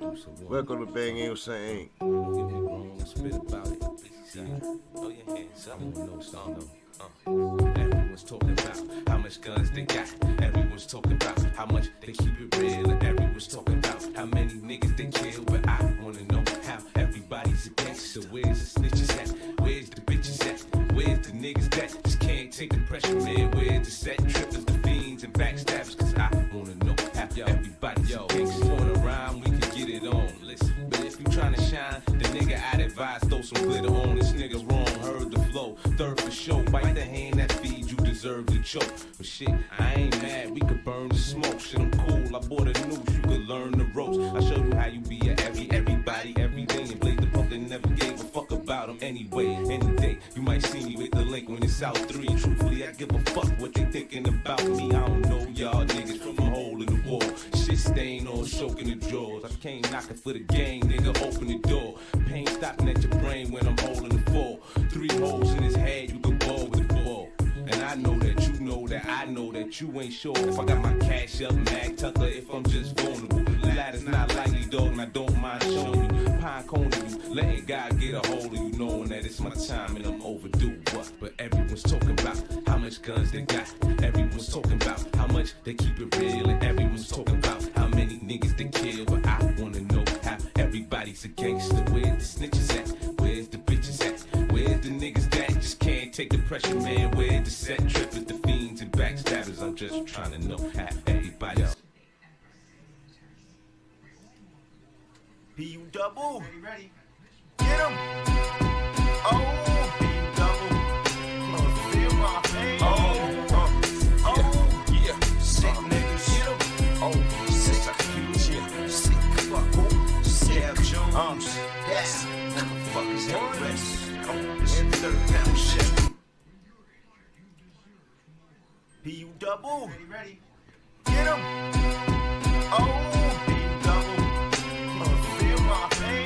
Welcome to BANGUSASPORTS Inc. Don't get me wrong, spit about it. Throw your hands up. Everyone's talking about how much guns they got. Everyone's talking about how much they keep it real. And everyone's talking about how many niggas they kill. But I wanna know how everybody's a gangster. Where's the snitches at? Where's the bitches at? Where's the niggas that just can't take the pressure, man? Where's the set trippers, the fiends, and backstabbers? Cause I wanna know how everybody's a gangster. Wanna rhyme, we can get it on. Listen, but if you tryna shine, the nigga I'd advise throw some glitter on. This nigga wrong, heard the flow. Third for show, bite the hand that feeds you, deserve to choke. But shit, I ain't mad, we could burn the smoke. Shit, I'm cool, I bought a noose, you could learn the ropes. I show you how you be a everybody, every day. And Blade the punk that never gave a fuck about them anyway. Any day, you might see me with the link when it's out 3. Truthfully, I give a fuck what they thinking about me. I don't know y'all niggas from a hole in the wall. Shit stain all soaking the drawers. I came knocking for the gang, nigga, open the door. Pain stopping at your brain when I'm holding the fall. 3 holes in his head, you can ball with the ball. And I know that you know that I know that you ain't sure if I got my cash up, Mag Tucker, if I'm just vulnerable. The ladder's not likely, dog, and I don't mind showing you. Pine coning you, letting God get a hold of you, knowing that it's my time and I'm overdue. What? But everyone's talking about how much guns they got. Everyone's talking about how much they keep it real. And everyone's talking about how many niggas they kill. But I wanna know how everybody's a gangster. Where's the snitches at? Where's the bitches at? Where's the niggas that just can't take the pressure, man? Where's the set trippers, the fiends, and backstabbers? I'm just trying to know how everybody's. PU double. Ready? Get him. Oh, PU double. Feel my pain. Yeah. Sick niggas. Get him. Oh, sick execution. Sick fuck. Sick Jones. Yes. Motherfuckers have rest. This is third pound shit. PU double. Ready? Get him. Oh, PU double. Feel my pain.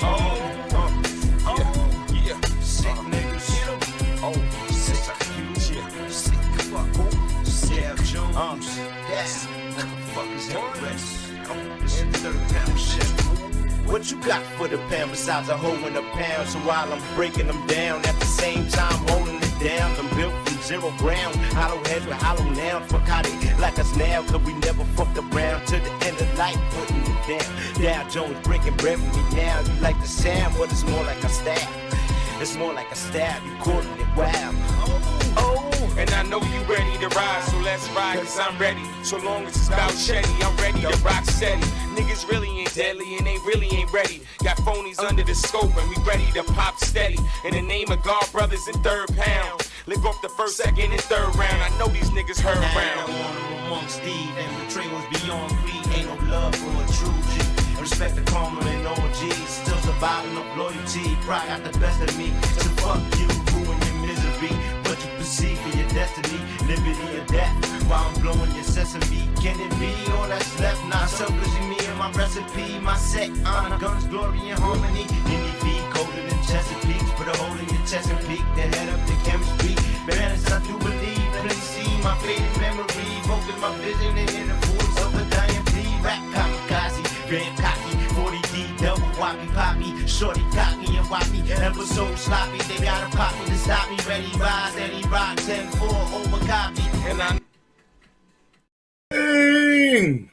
Yeah. Sick niggas. Get him. Oh, sick execution. Sick fuck. Sick Jones. Yes. Motherfuckers have rest. This is third pound shit. What you got for the pound besides a hole in the pound? So while I'm breaking them down, at the same time holding it down, I'm built from 0 ground. Hollow heads with hollow nouns. Fuck how they like us now, cause we never fucked around. To the end of life, putting it down. Dow Jones breaking bread with me now. You like the sound, but it's more like a stab. It's more like a stab, you calling it wow. Oh. And I know you ready to ride, so let's ride, cause I'm ready. So long as it's about Chetty, I'm ready to rock steady. Niggas really ain't deadly and they really ain't ready. Got phonies under the scope and we ready to pop steady. In the name of God, brothers in third pound. Live off the first, second, and third round. I know these niggas heard round. Amongst Steve and betrayals beyond fleet. Ain't no love for a true G. Respect the karma and all G's. Still surviving of loyalty. Pride got the best of me. So fuck you, ruin your misery. What you perceive for your destiny, liberty or death. While I'm blowing your sesame, can it be all that's left? Not selfishly me and my recipe, my set, honor, guns, glory, and harmony. Any feet colder than Chesapeake, put a hole in your chest and peak. The head up the chemistry. Balance, I do believe. Please see my faded memory, evoking my vision and hear the voice of a dying plea. Rap kamikaze, grand cocky, 40D, double whoppy poppy, shorty cocky and whoppy, ever so sloppy. They gotta pop me to stop me. Ready, rise, steady, rock, 10-4, over copy. And I Bang!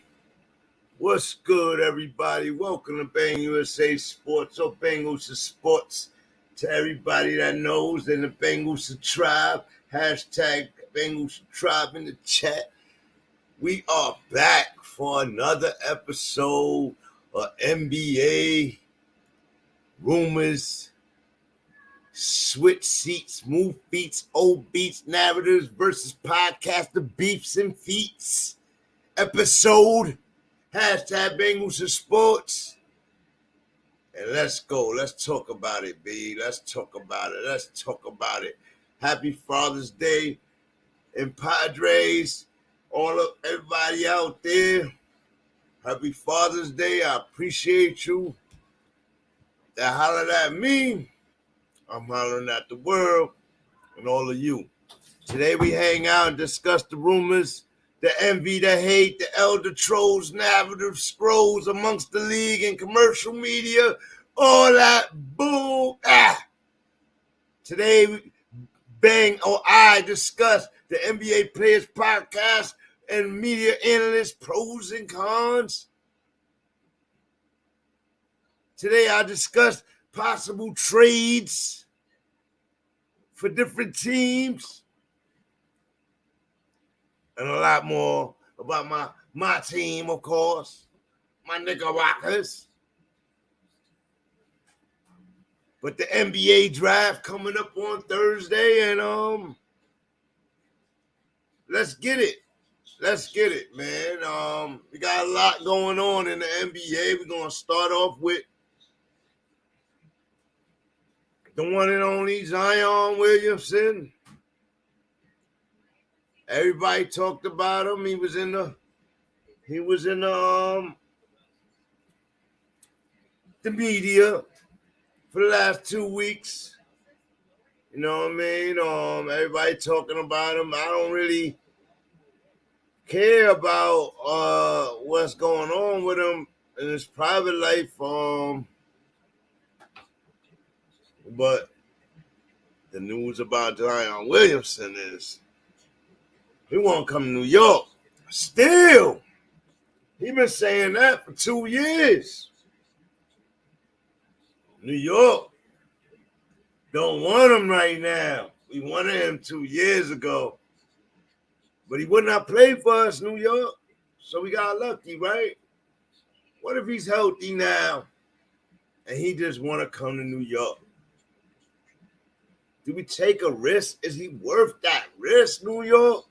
What's good, everybody? Welcome to Bang USA Sports or Bangusa Sports. To everybody that knows in the Bangusa tribe, hashtag Bangusa tribe in the chat. We are back for another episode of NBA rumors, switch seats, move beats, old beats, narratives versus podcaster beefs and feats. Episode, hashtag Bangusa Sports. And let's go. Let's talk about it, B. Let's talk about it. Happy Father's Day. And PADRES, all of everybody out there, happy Father's Day. I appreciate you. That hollered at me, I'm hollering at the world and all of you. Today we hang out and discuss the rumors the envy, the hate, the elder trolls, narrative scrolls amongst the league and commercial media, all that bull. Today, I discuss the NBA Players Podcast and media analyst pros and cons. Today, I discuss possible trades for different teams and a lot more about my team, of course, my Knickerbockers. But the NBA draft coming up on Thursday, and let's get it. Let's get it, man. We got a lot going on in the NBA. We're gonna start off with the one and only Zion Williamson. Everybody talked about him. He was in the media for the last 2 weeks. You know what I mean? Everybody talking about him. I don't really care about what's going on with him in his private life. But the news about Zion Williamson is he won't come to New York. Still, he been saying that for 2 years. New York don't want him right now. We wanted him 2 years ago. But he would not play for us, New York. So we got lucky, right? What if he's healthy now and he just want to come to New York? Do we take a risk? Is he worth that risk, New York?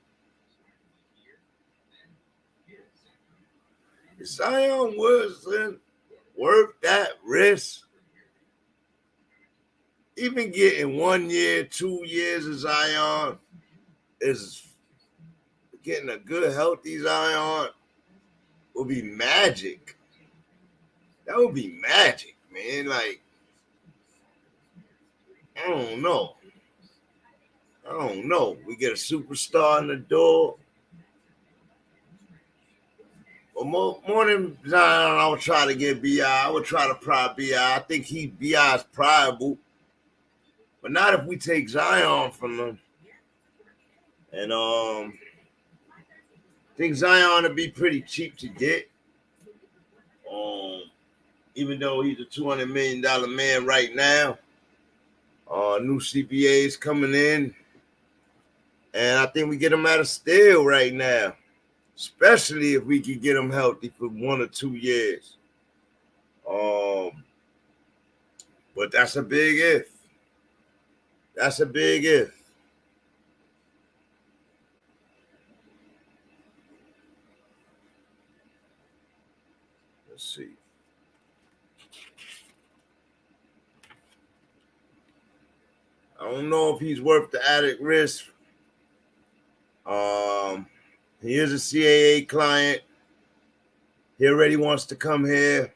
Is Zion Williamson worth that risk? Even getting 1 year, 2 years of Zion is getting a good, healthy Zion will be magic. That would be magic, man. Like, I don't know. We get a superstar in the door. Well, more than Zion, I would try to get B.I. I would try to pry B.I. I think B.I. is priable. But not if we take Zion from them. And I think Zion would be pretty cheap to get. Even though he's a $200 million man right now. New CPAs coming in. And I think we get him at a steal right now. Especially if we could get him healthy for 1 or 2 years. But that's a big if. That's a big if. Let's see. I don't know if he's worth the added risk. He is a CAA client. He already wants to come here.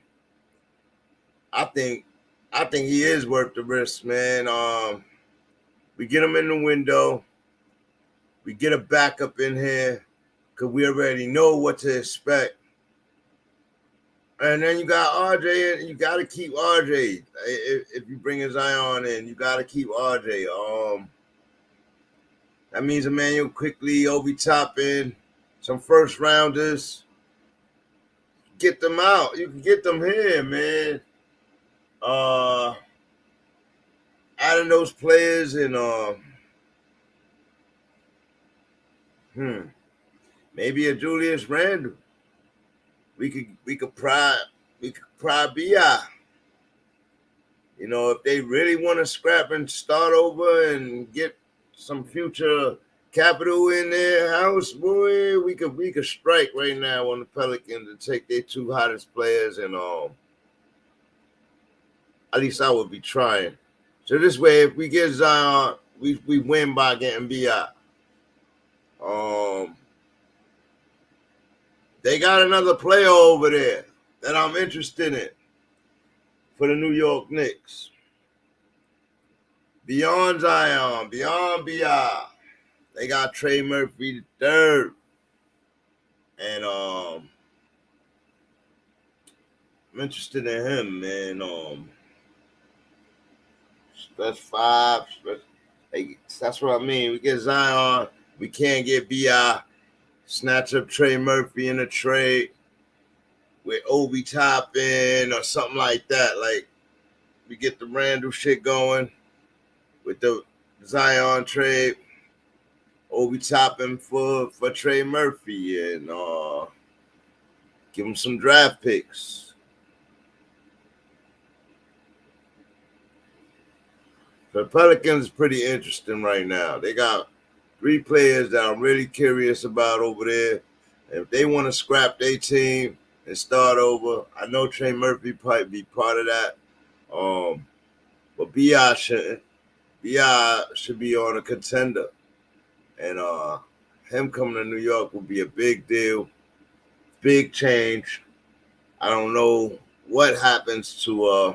I think he is worth the risk, man. We get him in the window. We get a backup in here because we already know what to expect. And then you got RJ, and you got to keep RJ. If you bring a Zion in, you got to keep RJ. That means Emmanuel quickly, Obi Toppin, some first rounders. Get them out. You can get them here, man. Adding those players and maybe a Julius Randle. We could pry BI. You know, if they really want to scrap and start over and get some future capital in their house, boy, we could strike right now on the Pelicans and take their 2 hottest players, and at least I would be trying. So this way, if we get Zion, we win by getting BI. They got another player over there that I'm interested in for the New York Knicks. Beyond Zion, beyond BI. They got Trey Murphy III. And I'm interested in him, man. That's five. That's what I mean. We get Zion. We can't get BI. Snatch up Trey Murphy in a trade with Obi Toppin or something like that. Like, we get the Randall shit going with the Zion trade. Obi Toppin for Trey Murphy and give him some draft picks. The Pelicans is pretty interesting right now. They got 3 players that I'm really curious about over there. If they want to scrap their team and start over, I know Trey Murphy probably be part of that. But BI shouldn't. BI should be on a contender. And him coming to New York would be a big deal, big change. I don't know what happens to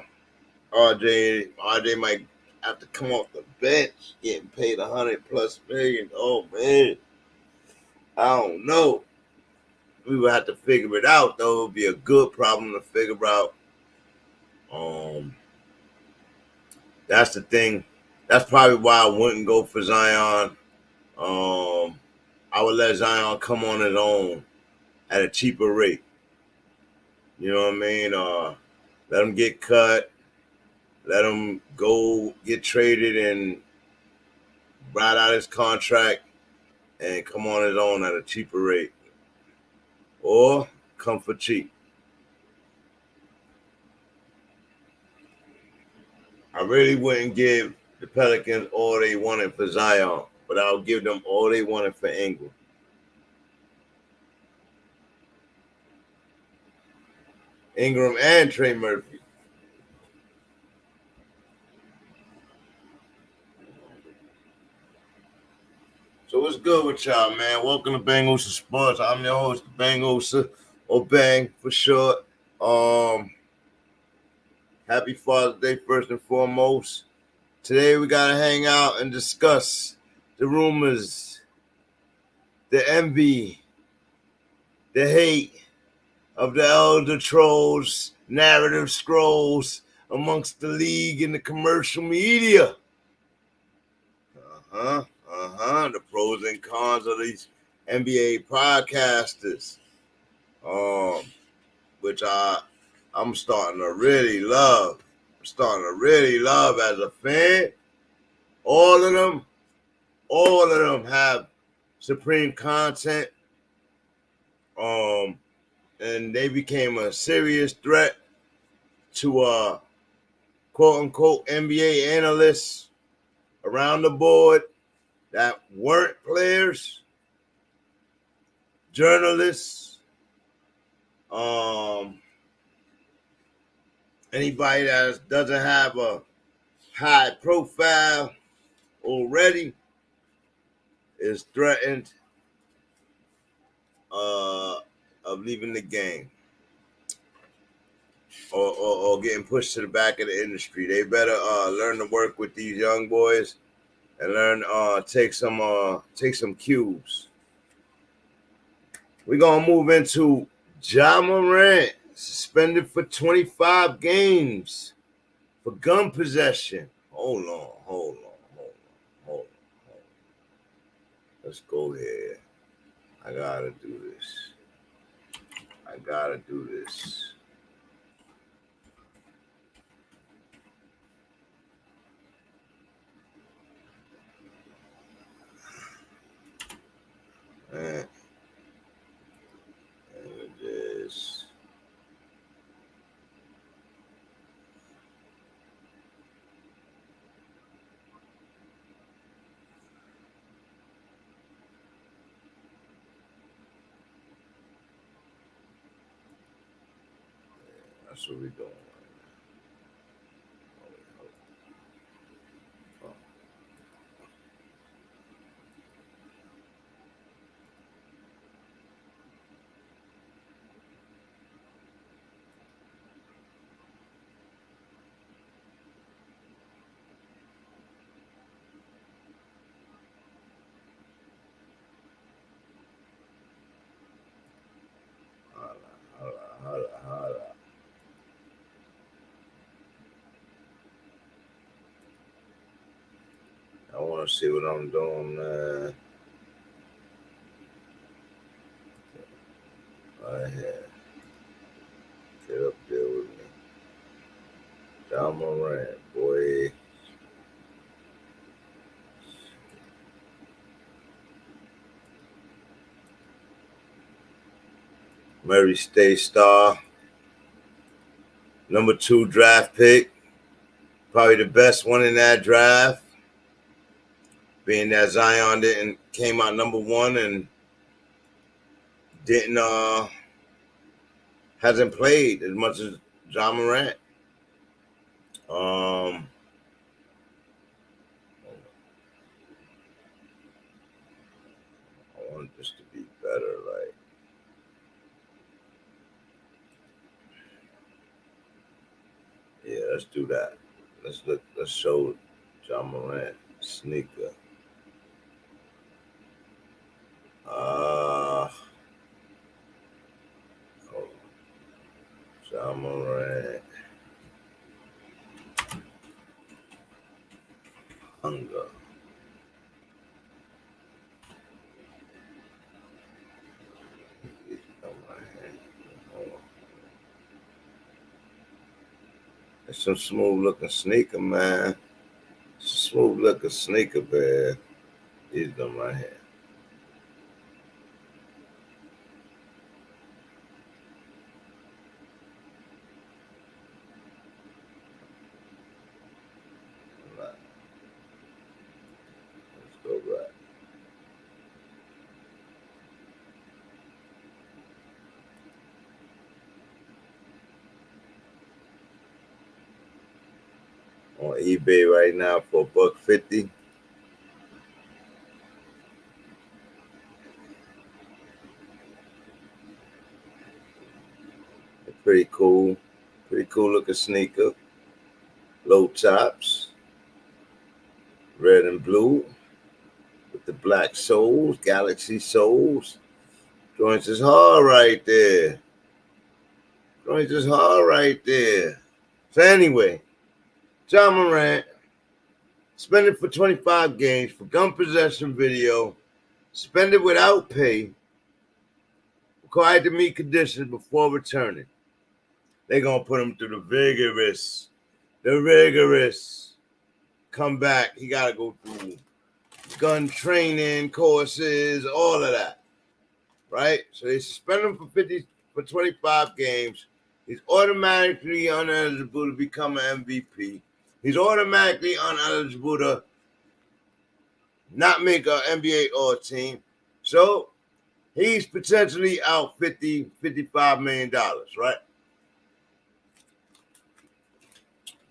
RJ. RJ might have to come off the bench, getting paid $100+ million. Oh man, I don't know. We would have to figure it out though. It would be a good problem to figure out. That's the thing. That's probably why I wouldn't go for Zion. I would let Zion come on his own at a cheaper rate. You know what I mean? Let him get cut. Let him go get traded and ride out his contract and come on his own at a cheaper rate. Or come for cheap. I really wouldn't give the Pelicans all they wanted for Zion, but I'll give them all they wanted for Ingram. Ingram and Trey Murphy. So what's good with y'all, man? Welcome to BANGUSASPORTS. I'm your host, Bangusa, or Bang for short. Happy Father's Day first and foremost. Today we gotta hang out and discuss the rumors, the envy, the hate of the elder trolls, narrative scrolls amongst the league and the commercial media. The pros and cons of these NBA podcasters, which I'm starting to really love. I'm starting to really love as a fan. All of them have supreme content. And they became a serious threat to quote unquote NBA analysts around the board that weren't players, journalists, anybody that doesn't have a high profile already is threatened of leaving the game or getting pushed to the back of the industry. They better learn to work with these young boys and learn take some cues. We're gonna move into Ja Morant, suspended for 25 games for gun possession. Hold on. Let's go here. I gotta do this. And this. That's what we're doing right now. want to see what I'm doing, man. Right here. Get up there with me. John Moran, boy. Murray State star. Number 2 draft pick. Probably the best one in that draft. Being that Zion came out number 1 and hasn't played as much as John Morant. I want this to be better, like. Yeah, let's do that. Let's show John Morant sneaker. John Morant. Hunger. It's some smooth looking sneaker, man. It's a smooth looking sneaker, man. These them right here. Let's go back. On eBay right now for $150. Pretty cool looking sneaker. Low tops, red and blue with the black soles, galaxy soles. Joints is hard right there. Joints is hard right there. So anyway, John Morant, suspended for 25 games for gun possession video, suspended without pay, required to meet conditions before returning. They're going to put him through the rigorous comeback. He got to go through gun training courses, all of that, right? So they suspend him for 25 games. He's automatically ineligible to become an MVP. He's automatically ineligible to not make an NBA All-Team. So he's potentially out $55 million, right?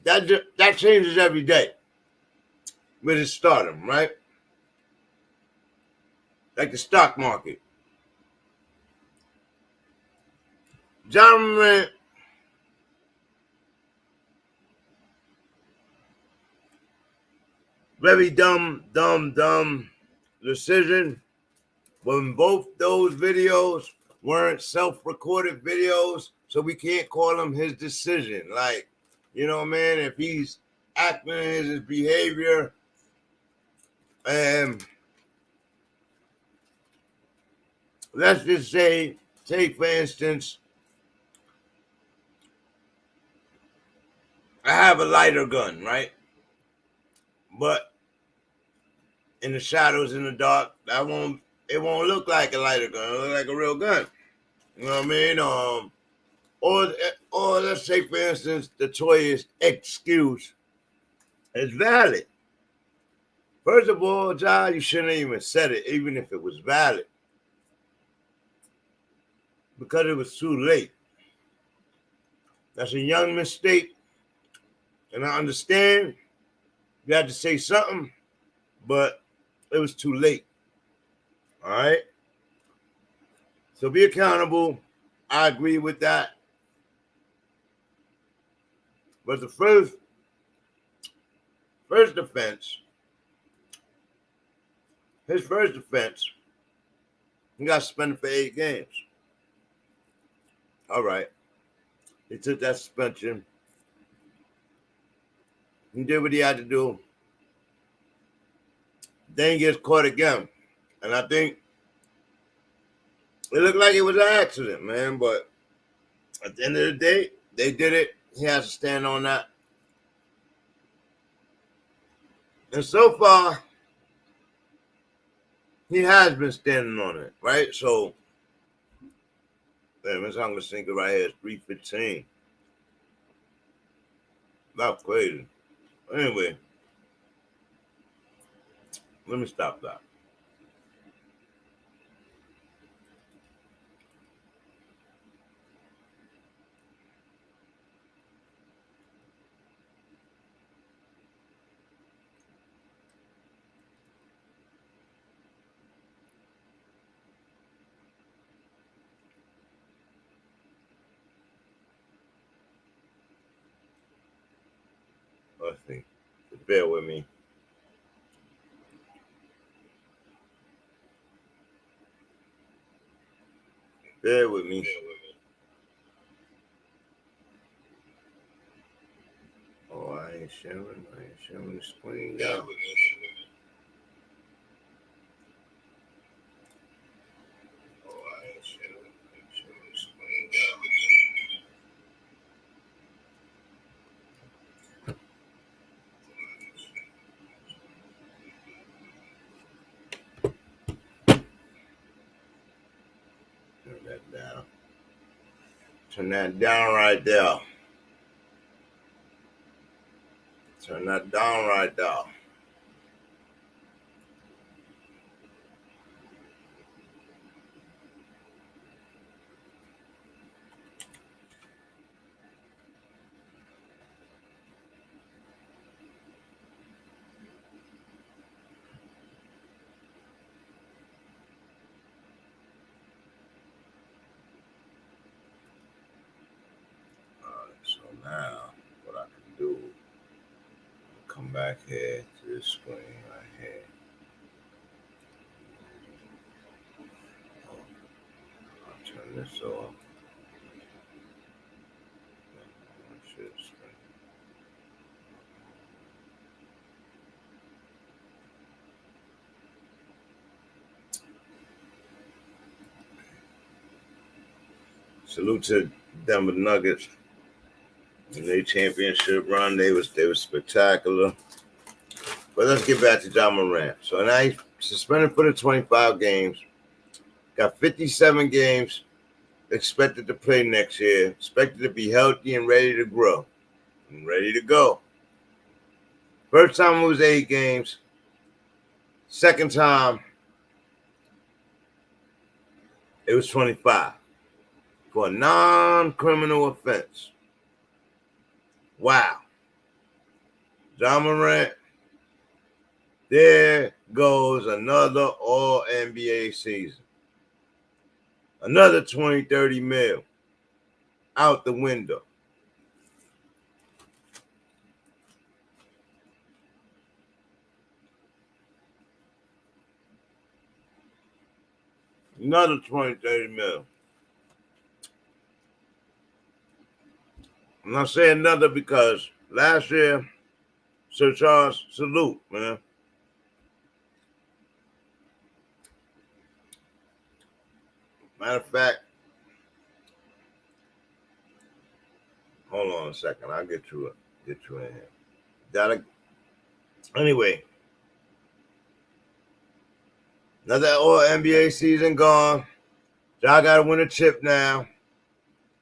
That changes every day with his stardom, right? Like the stock market. John Morant very dumb decision when both those videos weren't self-recorded videos, so we can't call them his decision. Like, you know, man, if he's acting in his behavior, let's just say, take for instance, I have a lighter gun, right? But in the shadows, in the dark, it won't look like a lighter gun. It'll look like a real gun. You know what I mean? Or let's say, for instance, the Toya's excuse is valid. First of all, John, you shouldn't have even said it, even if it was valid, because it was too late. That's a young mistake, and I understand you had to say something, but it was too late. All right? So be accountable. I agree with that. But the first offense, his first offense, he got suspended for 8 games. All right. He took that suspension. He did what he had to do. then he gets caught again. And I think it looked like it was an accident, man. But at the end of the day, they did it. He has to stand on that. And so far, he has been standing on it, right? So, man, this hunger sinker right here is 315. Not crazy. Anyway, let me stop that. Let's see. Bear with me. Bear with me. Oh, I ain't sharing the screen now. Turn that down. Turn that down right there. Turn that down right there. So now, what I can do, come back here to this screen right here. I'll turn this off. Salute to Denver Nuggets. In their championship run, they was spectacular. But let's get back to Ja Morant. So now he's suspended for the 25 games. Got 57 games expected to play next year. Expected to be healthy and ready to grow. And ready to go. First time it was 8 games. Second time it was 25 for a non-criminal offense. Wow. Ja Morant, there goes another All-NBA season. Another 20, 30 mil out the window. Another 20, 30 mil. I'm not saying another because last year, Sir Charles, salute, man. Matter of fact, hold on a second. I'll get you in here. Anyway, another All-NBA season gone. Ja got to win a chip now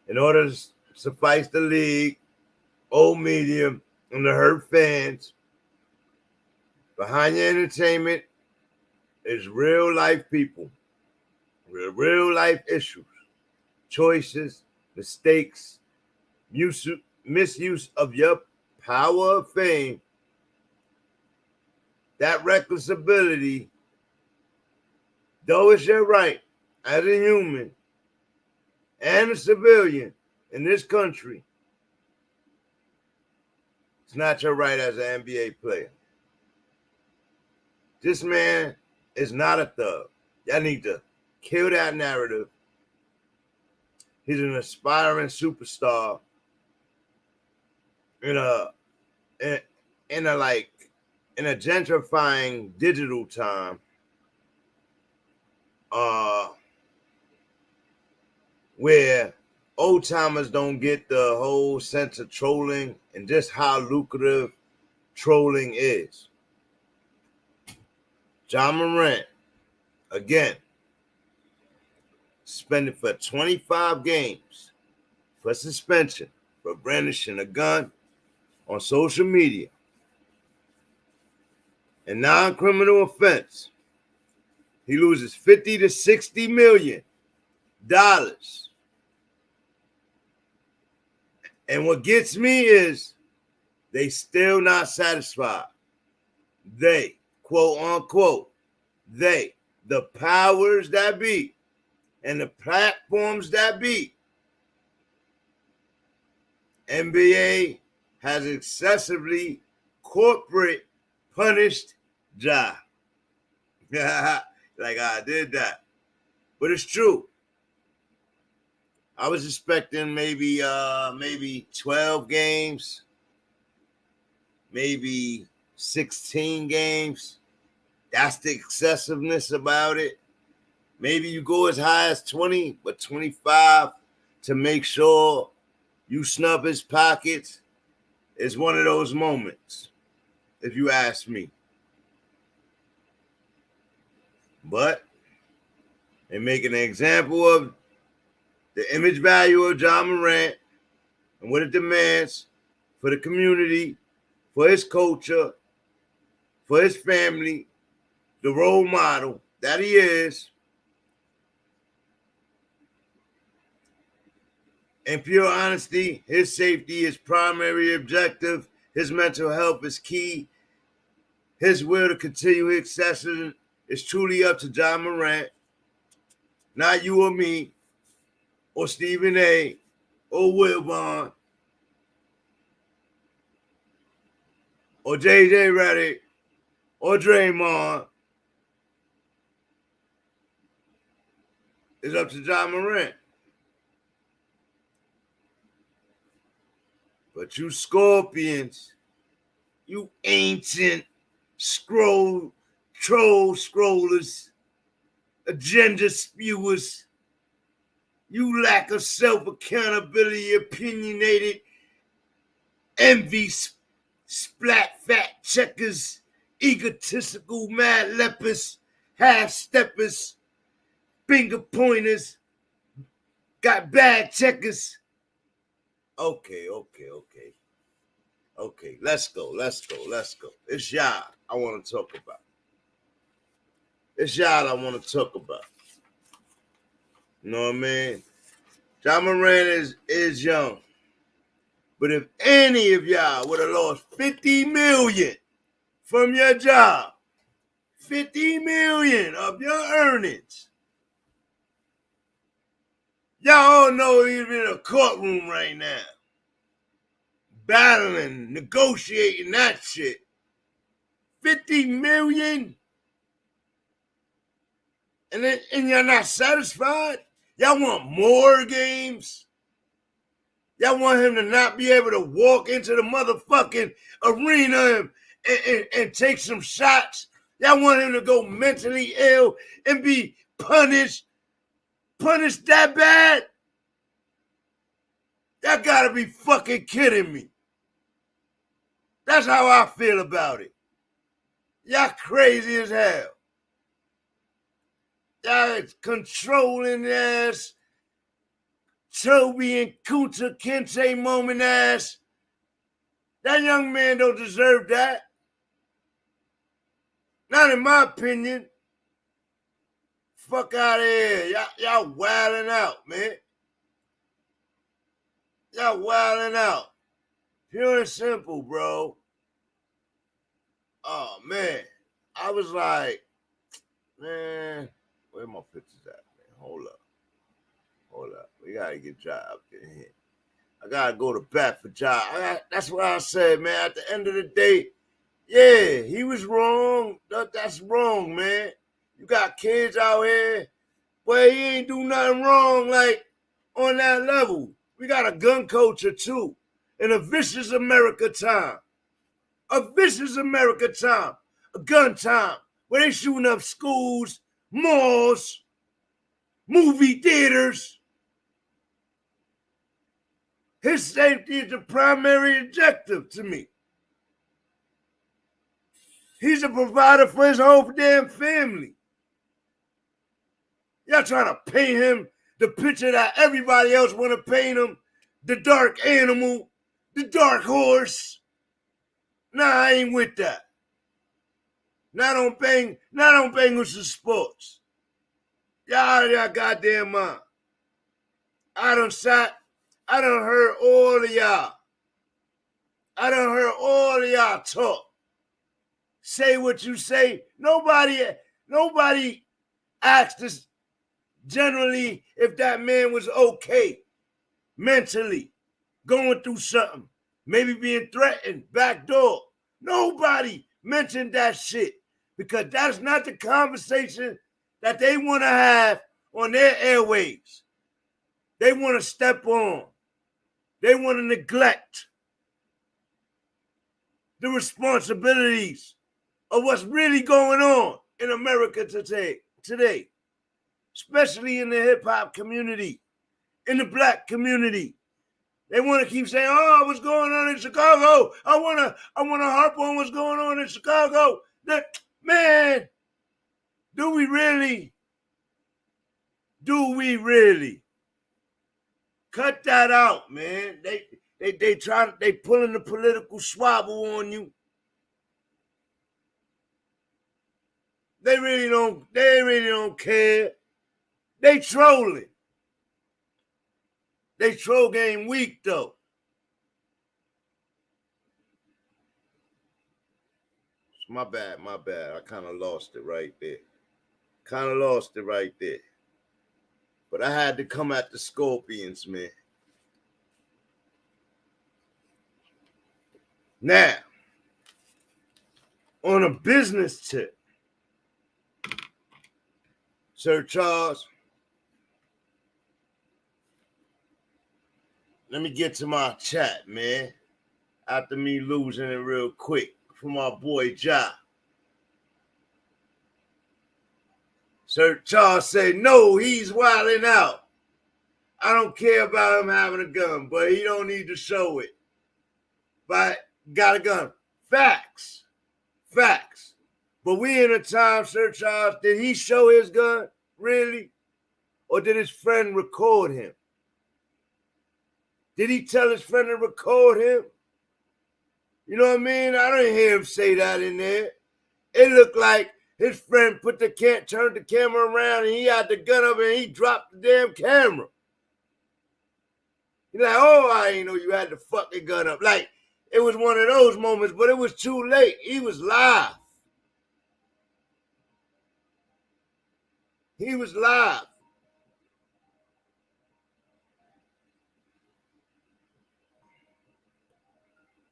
in order to suffice the league, old medium, and the hurt fans. Behind your entertainment is real life people, real life issues, choices, mistakes, misuse of your power of fame, that reckless ability, though it's your right as a human and a civilian in this country, it's not your right as an NBA player. This man is not a thug. Y'all need to kill that narrative. He's an aspiring superstar in a like in a gentrifying digital time, where old timers don't get the whole sense of trolling and just how lucrative trolling is. Ja Morant, again, suspended for 25 games for suspension for brandishing a gun on social media. A non-criminal offense. He loses $50 to $60 million. And what gets me is they still not satisfied. They, quote unquote, they, the powers that be and the platforms that be, NBA has excessively corporate punished Ja. Like I did that. But it's true. I was expecting maybe 12 games, maybe 16 games. That's the excessiveness about it. Maybe you go as high as 20, but 25 to make sure you snub his pockets is one of those moments, if you ask me. But they're making an example of the image value of Ja Morant and what it demands for the community, for his culture, for his family, the role model that he is. In pure honesty, his safety is primary objective. His mental health is key. His will to continue his success is truly up to Ja Morant, not you or me, or Stephen A, or Will Bond, or JJ Redick, or Draymond. It's up to Ja Morant. But you Scorpions, you ancient troll scrollers, agenda spewers, you lack of self-accountability, opinionated, envy, splat fact checkers, egotistical mad lepers, half-steppers, finger pointers, got bad checkers. Okay, let's go. It's y'all I want to talk about. You know what I mean? Ja Morant is young. But if any of y'all would have lost $50 million from your job, $50 million of your earnings, y'all all know he's in a courtroom right now, battling, negotiating that shit. $50 million? And you're not satisfied? Y'all want more games? Y'all want him to not be able to walk into the motherfucking arena and take some shots? Y'all want him to go mentally ill and be punished? Punished that bad? Y'all gotta be fucking kidding me. That's how I feel about it. Y'all crazy as hell. Y'all controlling ass, Toby and Kunta Kinte moment ass. That young man don't deserve that. Not in my opinion. Fuck out of here. Y'all wilding out, man. Y'all wilding out. Pure and simple, bro. Oh, man. I was like, man, where my pictures at, man? Hold up. We got to get Ja up in here. I got to go to bat for Ja. That's what I said, man. At the end of the day, yeah, he was wrong. That's wrong, man. You got kids out here, but he ain't do nothing wrong, like, on that level. We got a gun culture, too, in a vicious America time. a vicious America time, a gun time, where they shooting up schools, malls, movie theaters. His safety is the primary objective to me. He's a provider for his whole damn family. Y'all trying to paint him the picture that everybody else want to paint him, the dark animal, the dark horse. Nah, I ain't with that. Not on BANGUSASPORTS. Y'all out of y'all goddamn mind. I done heard all of y'all. I done heard all of y'all talk. Say what you say. Nobody asked us generally if that man was okay mentally, going through something, maybe being threatened, backdoor. Nobody mentioned that shit because that's not the conversation that they want to have on their airwaves. They want to step on. They want to neglect the responsibilities of what's really going on in America today, especially in the hip-hop community, in the black community. They want to keep saying, oh, what's going on in Chicago? I want to harp on what's going on in Chicago. Man, do we really? Cut that out, man. They pulling the political swabble on you. They really don't care. They trolling. They troll game weak though. My bad. I kind of lost it right there. But I had to come at the Scorpions, man. Now, on a business tip, Sir Charles, let me get to my chat, man. After me losing it real quick from my boy Ja. Sir Charles said, no, he's wilding out. I don't care about him having a gun, but he don't need to show it. But got a gun. Facts. But we in a time, Sir Charles, did he show his gun? Really? Or did his friend record him? Did he tell his friend to record him? You know what I mean? I didn't hear him say that in there. It looked like his friend turned the camera around and he had the gun up and he dropped the damn camera. He's like, oh, I didn't know you had the fucking gun up. Like, it was one of those moments, but it was too late. He was live.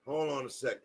Hold on a second.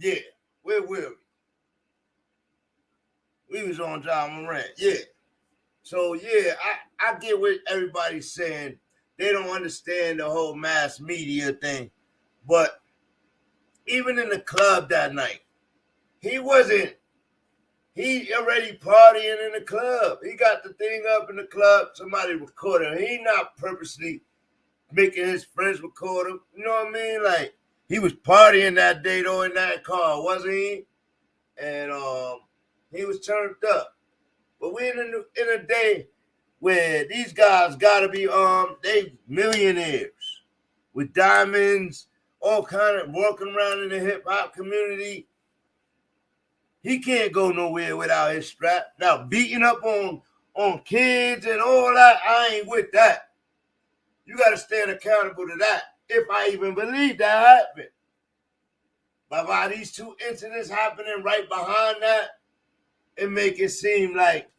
Yeah, where were we? We was on John Moran. Yeah. So, yeah, I get what everybody's saying. They don't understand the whole mass media thing. But even in the club that night, he already partying in the club. He got the thing up in the club. Somebody recorded him. He not purposely making his friends record him. You know what I mean? Like, he was partying that day, though, in that car, wasn't he? and he was turned up. But we're in a day where these guys gotta be they millionaires with diamonds, all kind of walking around in the hip hop community. He can't go nowhere without his strap. Now beating up on kids and all that, I ain't with that. You gotta stand accountable to that. If I even believe that happened. But by these two incidents happening right behind that, it make it seem like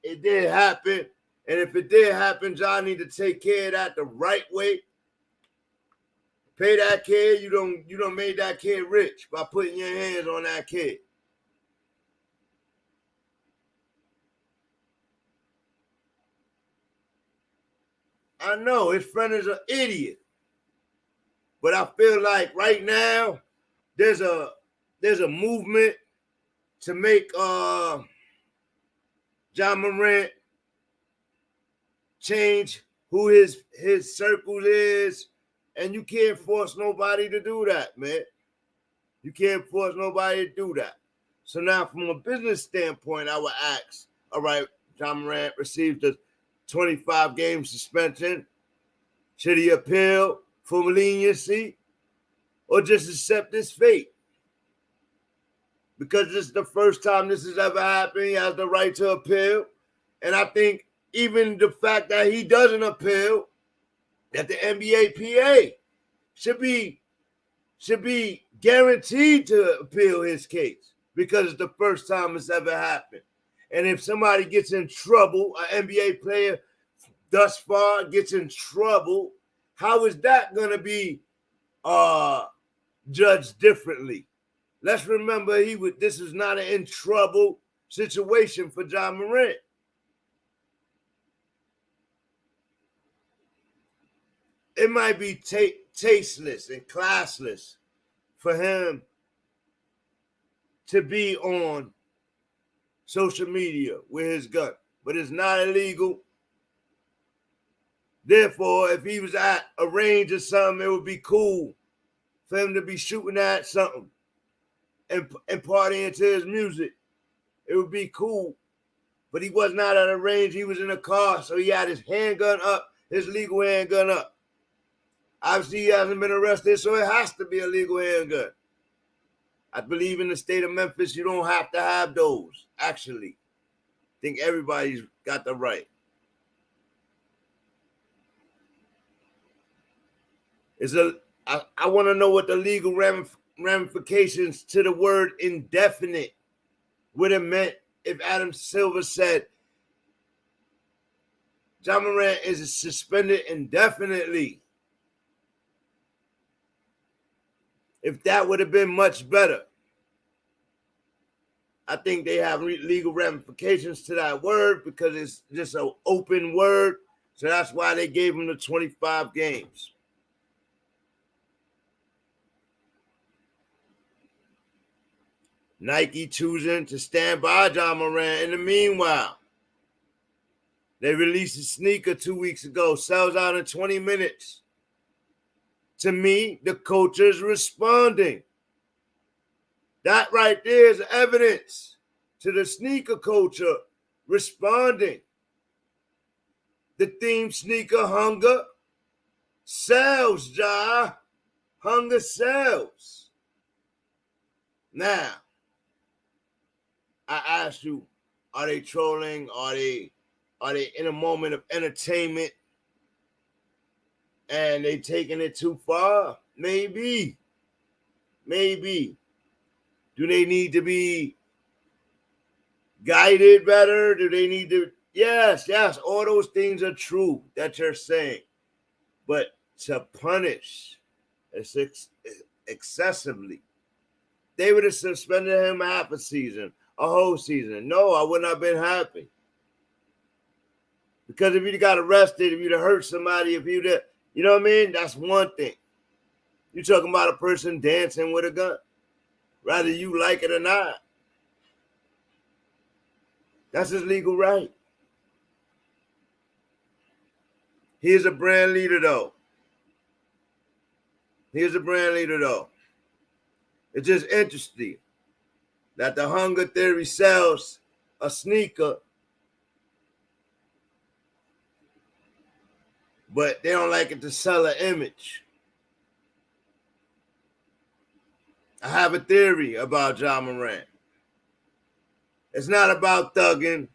it did happen. And if it did happen, y'all need to take care of that the right way. Pay that kid. You don't made that kid rich by putting your hands on that kid. I know his friend is an idiot. But I feel like right now there's a movement to make John Morant change who his circle is, and you can't force nobody to do that, man. You can't force nobody to do that. So now, from a business standpoint, I would ask, all right, John Morant received a 25-game suspension. Should he appeal for leniency or just accept his fate? Because this is the first time this has ever happened. He has the right to appeal. And I think even the fact that he doesn't appeal, that the NBA PA should be guaranteed to appeal his case because it's the first time it's ever happened. And if somebody gets in trouble, an NBA player thus far gets in trouble, how is that going to be judged differently? Let's remember this is not an in trouble situation for John Morant. It might be tasteless and classless for him to be on social media with his gun, but it's not illegal. Therefore, if he was at a range or something, it would be cool for him to be shooting at something and partying to his music. It would be cool. But he was not at a range. He was in a car, so he had his handgun up, his legal handgun up. Obviously, he hasn't been arrested, so it has to be a legal handgun. I believe in the state of Memphis, you don't have to have those, actually. I think everybody's got the right. I want to know what the legal ramifications to the word indefinite would have meant if Adam Silver said John Morant is suspended indefinitely. If that would have been much better. I think they have legal ramifications to that word because it's just an open word. So that's why they gave him the 25 games. Nike choosing to stand by John Morant. In the meanwhile, they released a sneaker 2 weeks ago, sells out in 20 minutes. To me, the culture is responding. That right there is evidence to the sneaker culture responding. The theme sneaker hunger sells, Ja. Hunger sells. Now, I ask you, are they trolling? Are they in a moment of entertainment? And they taking it too far? Maybe. Do they need to be guided better? Do they need to? Yes. All those things are true that you're saying. But to punish excessively, they would have suspended him half a season, a whole season. No, I would not have been happy. Because if you'd got arrested, if you'd have hurt somebody, if you'd have, you know what I mean? That's one thing. You're talking about a person dancing with a gun, whether you like it or not. That's his legal right. He's a brand leader, though. It's just interesting that the hunger theory sells a sneaker, but they don't like it to sell an image. I have a theory about Ja Morant. It's not about thugging,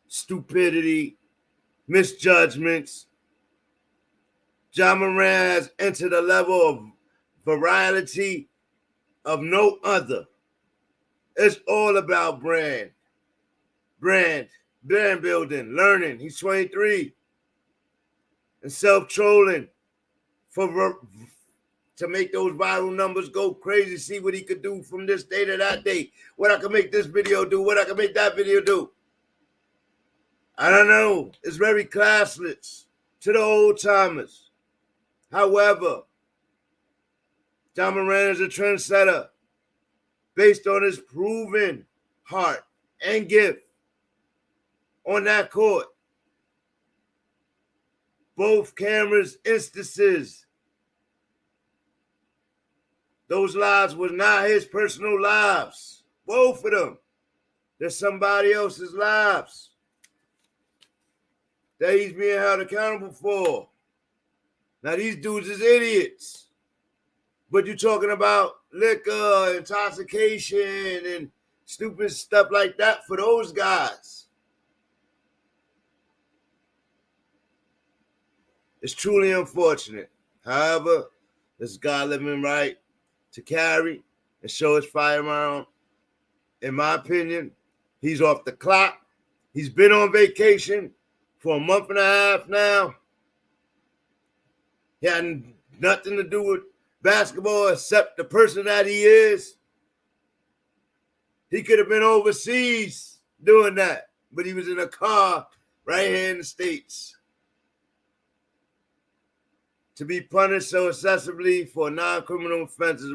stupidity, misjudgments. Ja Morant has entered a level of virality of no other. It's all about brand building, learning. He's 23 and self-trolling to make those viral numbers go crazy. See what he could do from this day to that day. What I can make this video do, what I can make that video do. I don't know. It's very classless to the old timers. However, Ja Morant is a trendsetter based on his proven heart and gift on that court. Both cameras instances. Those lives were not his personal lives. Both of them. They're somebody else's lives that he's being held accountable for. Now, these dudes is idiots. But you're talking about liquor, intoxication, and stupid stuff like that for those guys. It's truly unfortunate. However, this guy living right to carry and show his firearm. In my opinion, he's off the clock. He's been on vacation for a month and a half now. He had nothing to do with basketball except the person that he is. He could have been overseas doing that, but he was in a car right here in the States. To be punished so excessively for a non-criminal offense is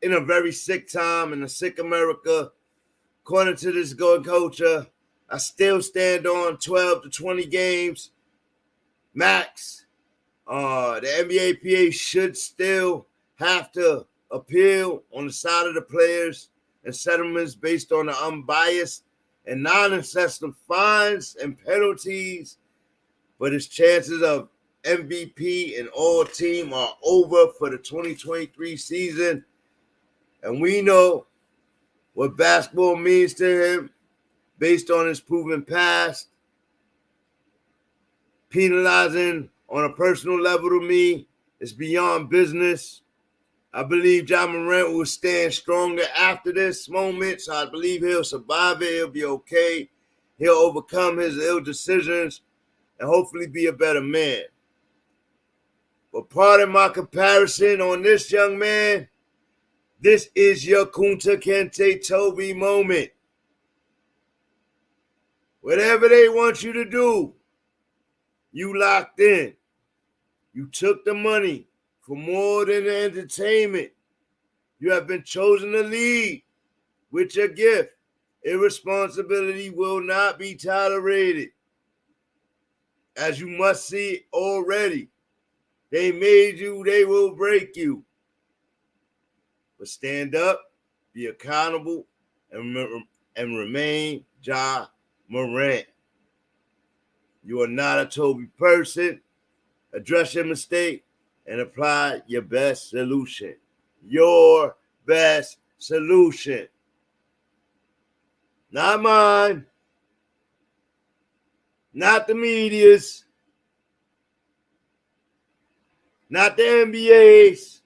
in a very sick time in a sick America. According to this good culture, I still stand on 12 to 20 games max. The NBA PA should still have to appeal on the side of the players and settlements based on the unbiased and non-excessive fines and penalties, but his chances of MVP and all team are over for the 2023 season. And we know what basketball means to him based on his proven past. Penalizing on a personal level to me is beyond business. I believe Ja Morant will stand stronger after this moment, so I believe he'll survive it. He'll be okay. He'll overcome his ill decisions and hopefully be a better man. But pardon my comparison on this young man, this is your Kunta Kinte Toby moment. Whatever they want you to do, you locked in. You took the money for more than the entertainment. You have been chosen to lead with your gift. Irresponsibility will not be tolerated. As you must see already, they made you, they will break you. But stand up, be accountable, and remain Ja Morant. You are not a Toby person. Address your mistake and apply your best solution. Your best solution. Not mine. Not the media's. Not the NBA's.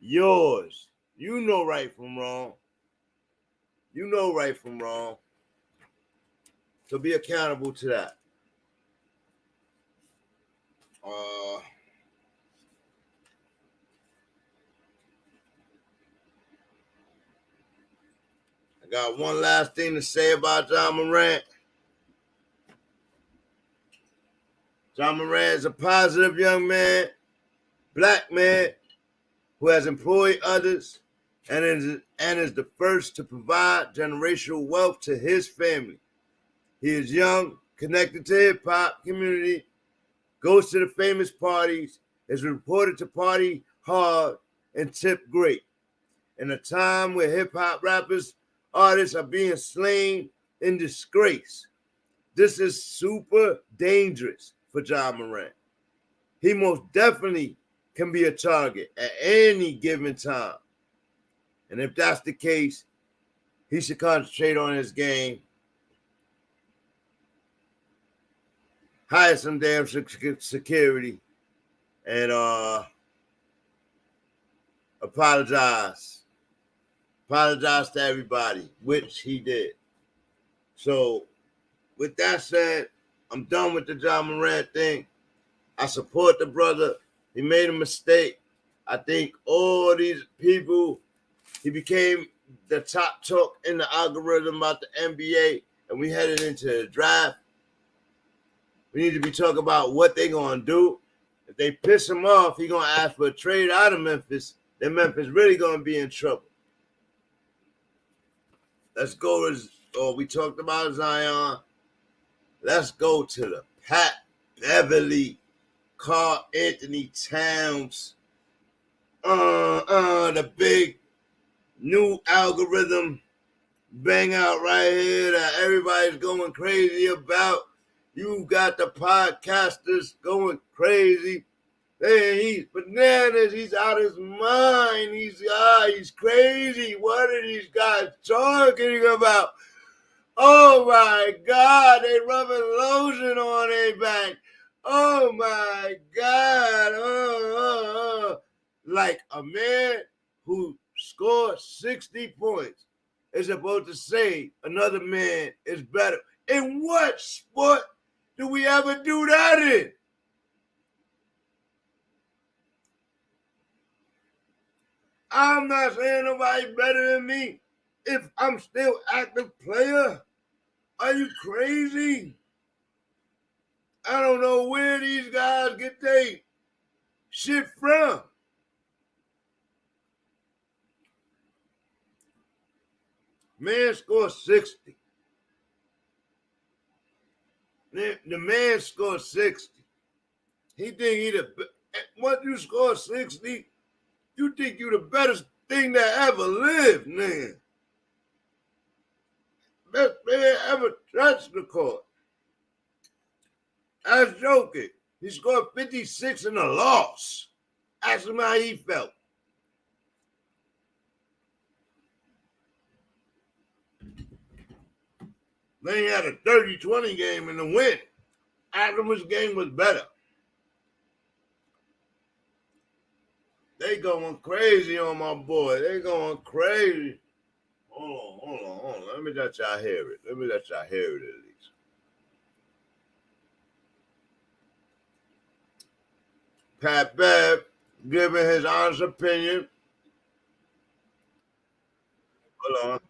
Yours. You know right from wrong. You know right from wrong. So be accountable to that. I got one last thing to say about Ja Morant. Ja Morant is a positive young man, black man, who has employed others and is the first to provide generational wealth to his family. He is young, connected to hip-hop community, goes to the famous parties, is reported to party hard and tip great. in a time where hip-hop artists are being slain in disgrace. This is super dangerous for Ja Morant. He most definitely can be a target at any given time. And if that's the case, he should concentrate on his game, hire some damn security, and apologize. Apologize to everybody, which he did. So, with that said, I'm done with the Ja Morant thing. I support the brother. He made a mistake. I think all these people, he became the top talk in the algorithm about the NBA, and we headed into the draft. We need to be talking about what they're going to do. If they piss him off, he's going to ask for a trade out of Memphis. Then Memphis really going to be in trouble. Let's go. We talked about Zion. Let's go to the Pat Beverly, Karl Anthony Towns. The big new algorithm bang out right here that everybody's going crazy about. You got the podcasters going crazy. Hey, he's bananas. He's out of his mind. He's crazy. What are these guys talking about? Oh my God, they rubbing lotion on their back. Oh my God. Like a man who scored 60 points is supposed to say another man is better. In what sport do we ever do that in? I'm not saying nobody better than me if I'm still active player. Are you crazy? I don't know where these guys get their shit from. Man scored 60. The man scored 60. He think once you score 60, you think you the best thing that ever lived, man. Best player ever touched the court. I was joking. He scored 56 in a loss. Ask him how he felt. Then he had a 30-20 game in the win. Ask him which game was better. They going crazy on my boy. They going crazy. Hold on. Let me let y'all hear it. At least. Pat Bev giving his honest opinion. Hold on.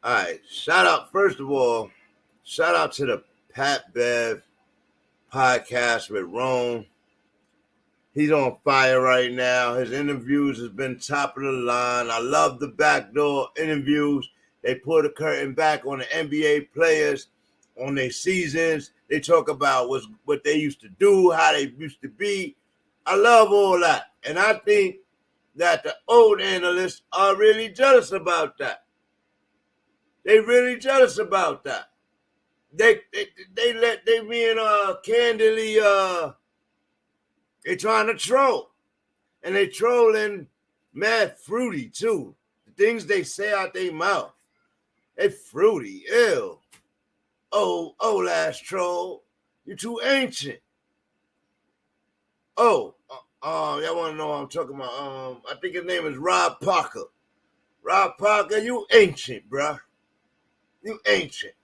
All right, first of all, shout out to the Pat Bev podcast with Rome. He's on fire right now. His interviews has been top of the line. I love the backdoor interviews. They pull the curtain back on the NBA players, on their seasons. They talk about what they used to do, how they used to be. I love all that. And I think that the old analysts are really jealous about that. They really jealous about that. They being candidly they trying to troll. And they trolling mad fruity too. The things they say out their mouth. They fruity, ew. Oh, last troll. You too ancient. Y'all want to know what I'm talking about? I think his name is Rob Parker. Rob Parker, you ancient, bruh. You ancient.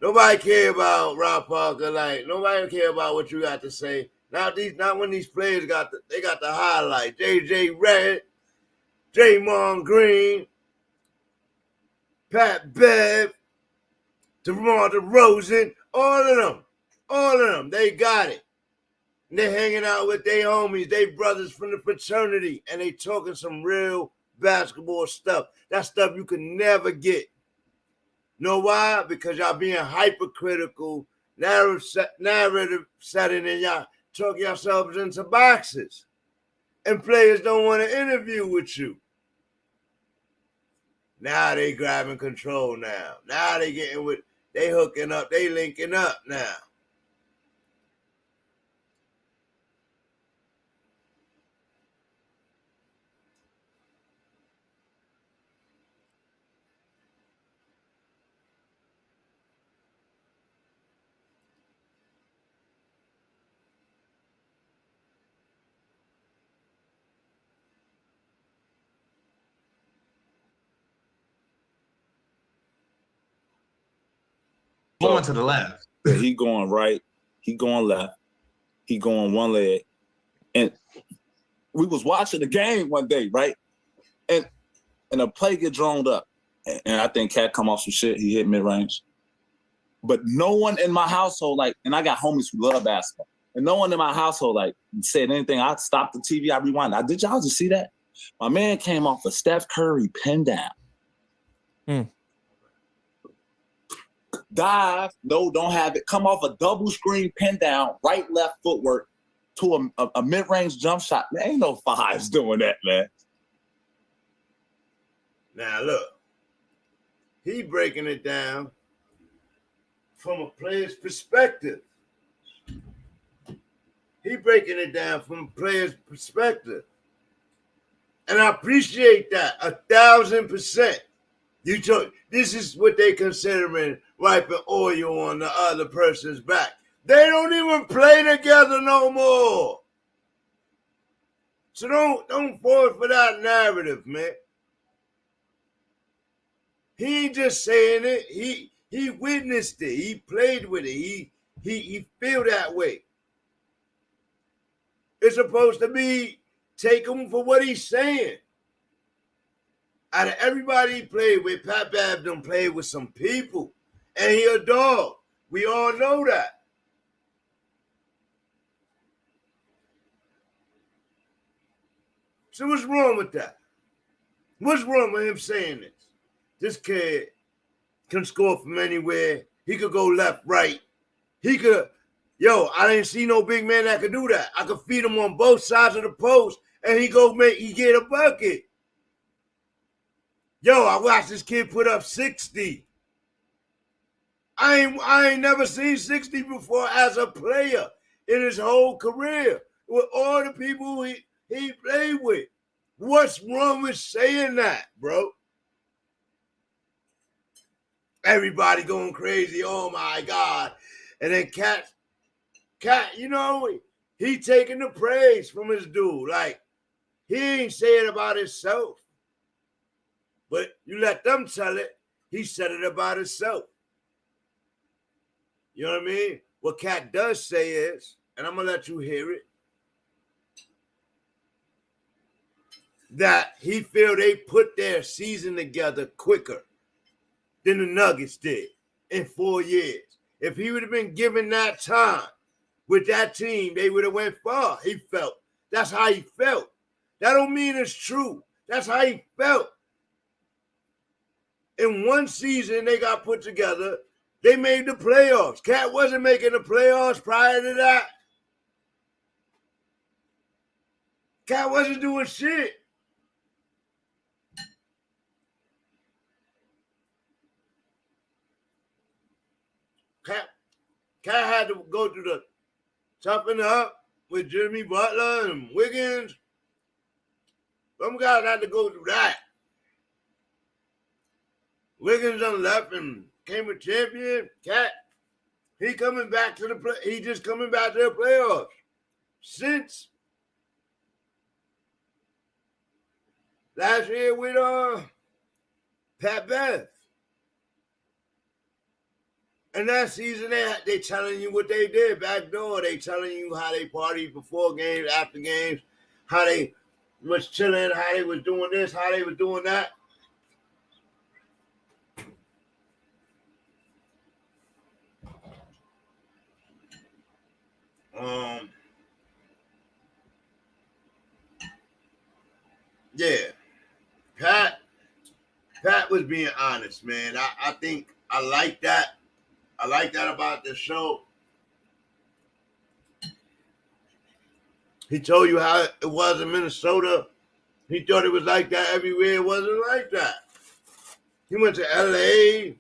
Nobody care about Rob Parker. Like, nobody care about what you got to say. Not when these players got the highlight. JJ Redd, Draymond Green, Pat Bev, DeMar DeRozan, all of them, they got it. And they hanging out with their homies, they brothers from the fraternity, and they talking some real basketball stuff. That stuff you can never get. Know why? Because y'all being hypercritical, narrative setting, and y'all talk yourselves into boxes. And players don't want to interview with you. Now they grabbing control now. Now they hooking up, they linking up now. Going to the left. He going right. He going left. He going one leg. And we was watching the game one day, right? And a play get droned up. And I think Cat come off some shit. He hit mid-range. But no one in my household, and I got homies who love basketball. And no one in my household, said anything. I stopped the TV. I rewound. Did y'all just see that? My man came off a Steph Curry pin down. Dive, no, don't have it. Come off a double screen pin down, right, left footwork to a mid-range jump shot. Man, ain't no fives doing that, man. Now, look. He breaking it down from a player's perspective. He breaking it down from a player's perspective. And I appreciate that 1,000%. This is what they considering wiping oil on the other person's back. They don't even play together no more. So don't fall for that narrative, man. He ain't just saying it. He witnessed it. He played with it. He feel that way. It's supposed to be take him for what he's saying. Out of everybody he played with, Pat Bev done played with some people. And he a dog. We all know that. So what's wrong with that? What's wrong with him saying this? This kid can score from anywhere. He could go left, right. He could, I didn't see no big man that could do that. I could feed him on both sides of the post and he get a bucket. I watched this kid put up 60. I ain't never seen 60 before as a player in his whole career with all the people he played with. What's wrong with saying that, bro? Everybody going crazy. Oh my God. And then Cat, he taking the praise from his dude. He ain't saying about himself. But you let them tell it. He said it about himself. You know what I mean? What Cat does say is, and I'm going to let you hear it, that he feel they put their season together quicker than the Nuggets did in 4 years. If he would have been given that time with that team, they would have went far, he felt. That's how he felt. That don't mean it's true. That's how he felt. In one season they got put together, they made the playoffs. Cat wasn't making the playoffs prior to that. Cat wasn't doing shit. Cat had to go through the toughen up with Jimmy Butler and Wiggins. Some guys had to go through that. Wiggins done left and came a champion. Cat, he coming back to he just coming back to the playoffs. Since last year with Pat Bev. You know what I mean? What Cat does say is, and I'm gonna let you hear it, that he feel they put their season together quicker than the Nuggets did in 4 years. If he would have been given that time with that team, they would have went far, he felt. That's how he felt. In one season, they got put together. They made the playoffs. Since And that season, they telling you what they did back door. They telling you how they partied before games, after games, how they was chilling, how they was doing this, how they was doing that. Yeah, Pat was being honest, man. I think I like that. I like that about the show. He told you how it was in Minnesota. He thought it was like that everywhere. It wasn't like that. He went to LA.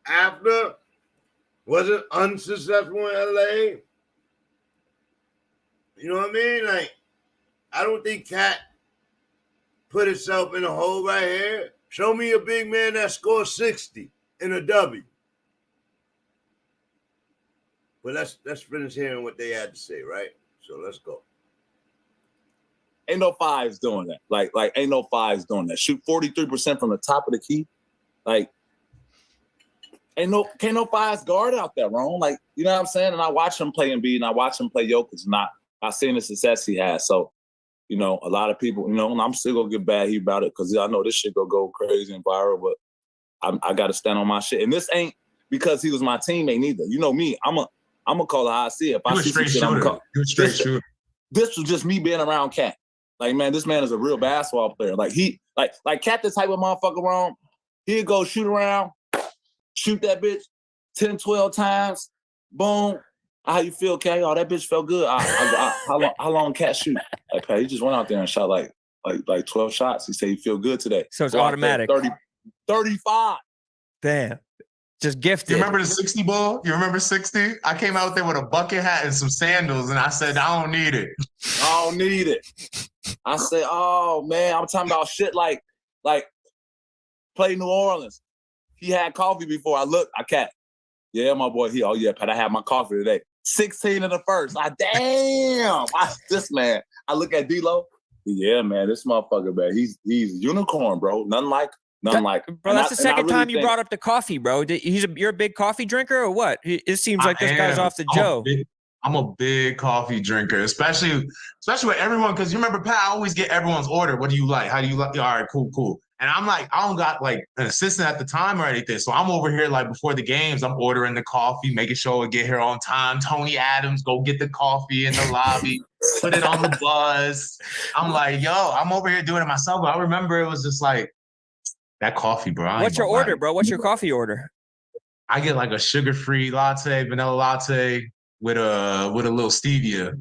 After, wasn't unsuccessful in LA. You know what I mean? Like, I don't think Cat put himself in a hole right here. Show me a big man that scored 60 in a W. But let's finish hearing what they had to say, right? So let's go. Ain't no fives doing that. Like ain't no fives doing that. Shoot 43% from the top of the key. Like, can't no fives guard out there, Ron. Like, you know what I'm saying? And I watch him play Embiid and I watch him play Jokic, and I've seen the success he has. So, you know, a lot of people, you know, and I'm still gonna get bad heat about it because I know this shit gonna go crazy and viral, but I gotta stand on my shit. And this ain't because he was my teammate neither. You know me, I'm gonna call it how I see it. If I see some shit, I'm gonna call it. This was just me being around Cat. Like, man, this man is a real basketball player. Like like Cat, the type of motherfucker wrong. He'd go shoot around, shoot that bitch 10, 12 times, boom. How you feel, Cat? Oh, that bitch felt good. How long Cat shoot? Like, he just went out there and shot like 12 shots. He said he feel good today. So it's automatic. 35. Damn. Just gifted. You remember the 60 ball? You remember 60? I came out there with a bucket hat and some sandals, and I said, I don't need it. I don't need it. I said, oh, man, I'm talking about shit like play New Orleans. He had coffee before. I Cat. Yeah, my boy. Pat, I had my coffee today. 16 in the first. Damn. This man. I look at D-Lo. Yeah, man, this motherfucker, man, he's unicorn, bro. Nothing like. Bro, that's the second time you brought up the coffee, bro. You're a big coffee drinker or what? It seems like this guy's off the Joe. I'm a big coffee drinker, especially with everyone, because you remember, Pat, I always get everyone's order. What do you like? How do you like? All right, cool. And I'm like, I don't got like an assistant at the time or anything. So I'm over here like before the games, I'm ordering the coffee, making sure I get here on time. Tony Adams, go get the coffee in the lobby, put it on the bus. I'm like, yo, I'm over here doing it myself. But I remember it was just like, that coffee, bro. What's your order, bro? What's your coffee order? I get like a sugar-free latte, vanilla latte with a little stevia.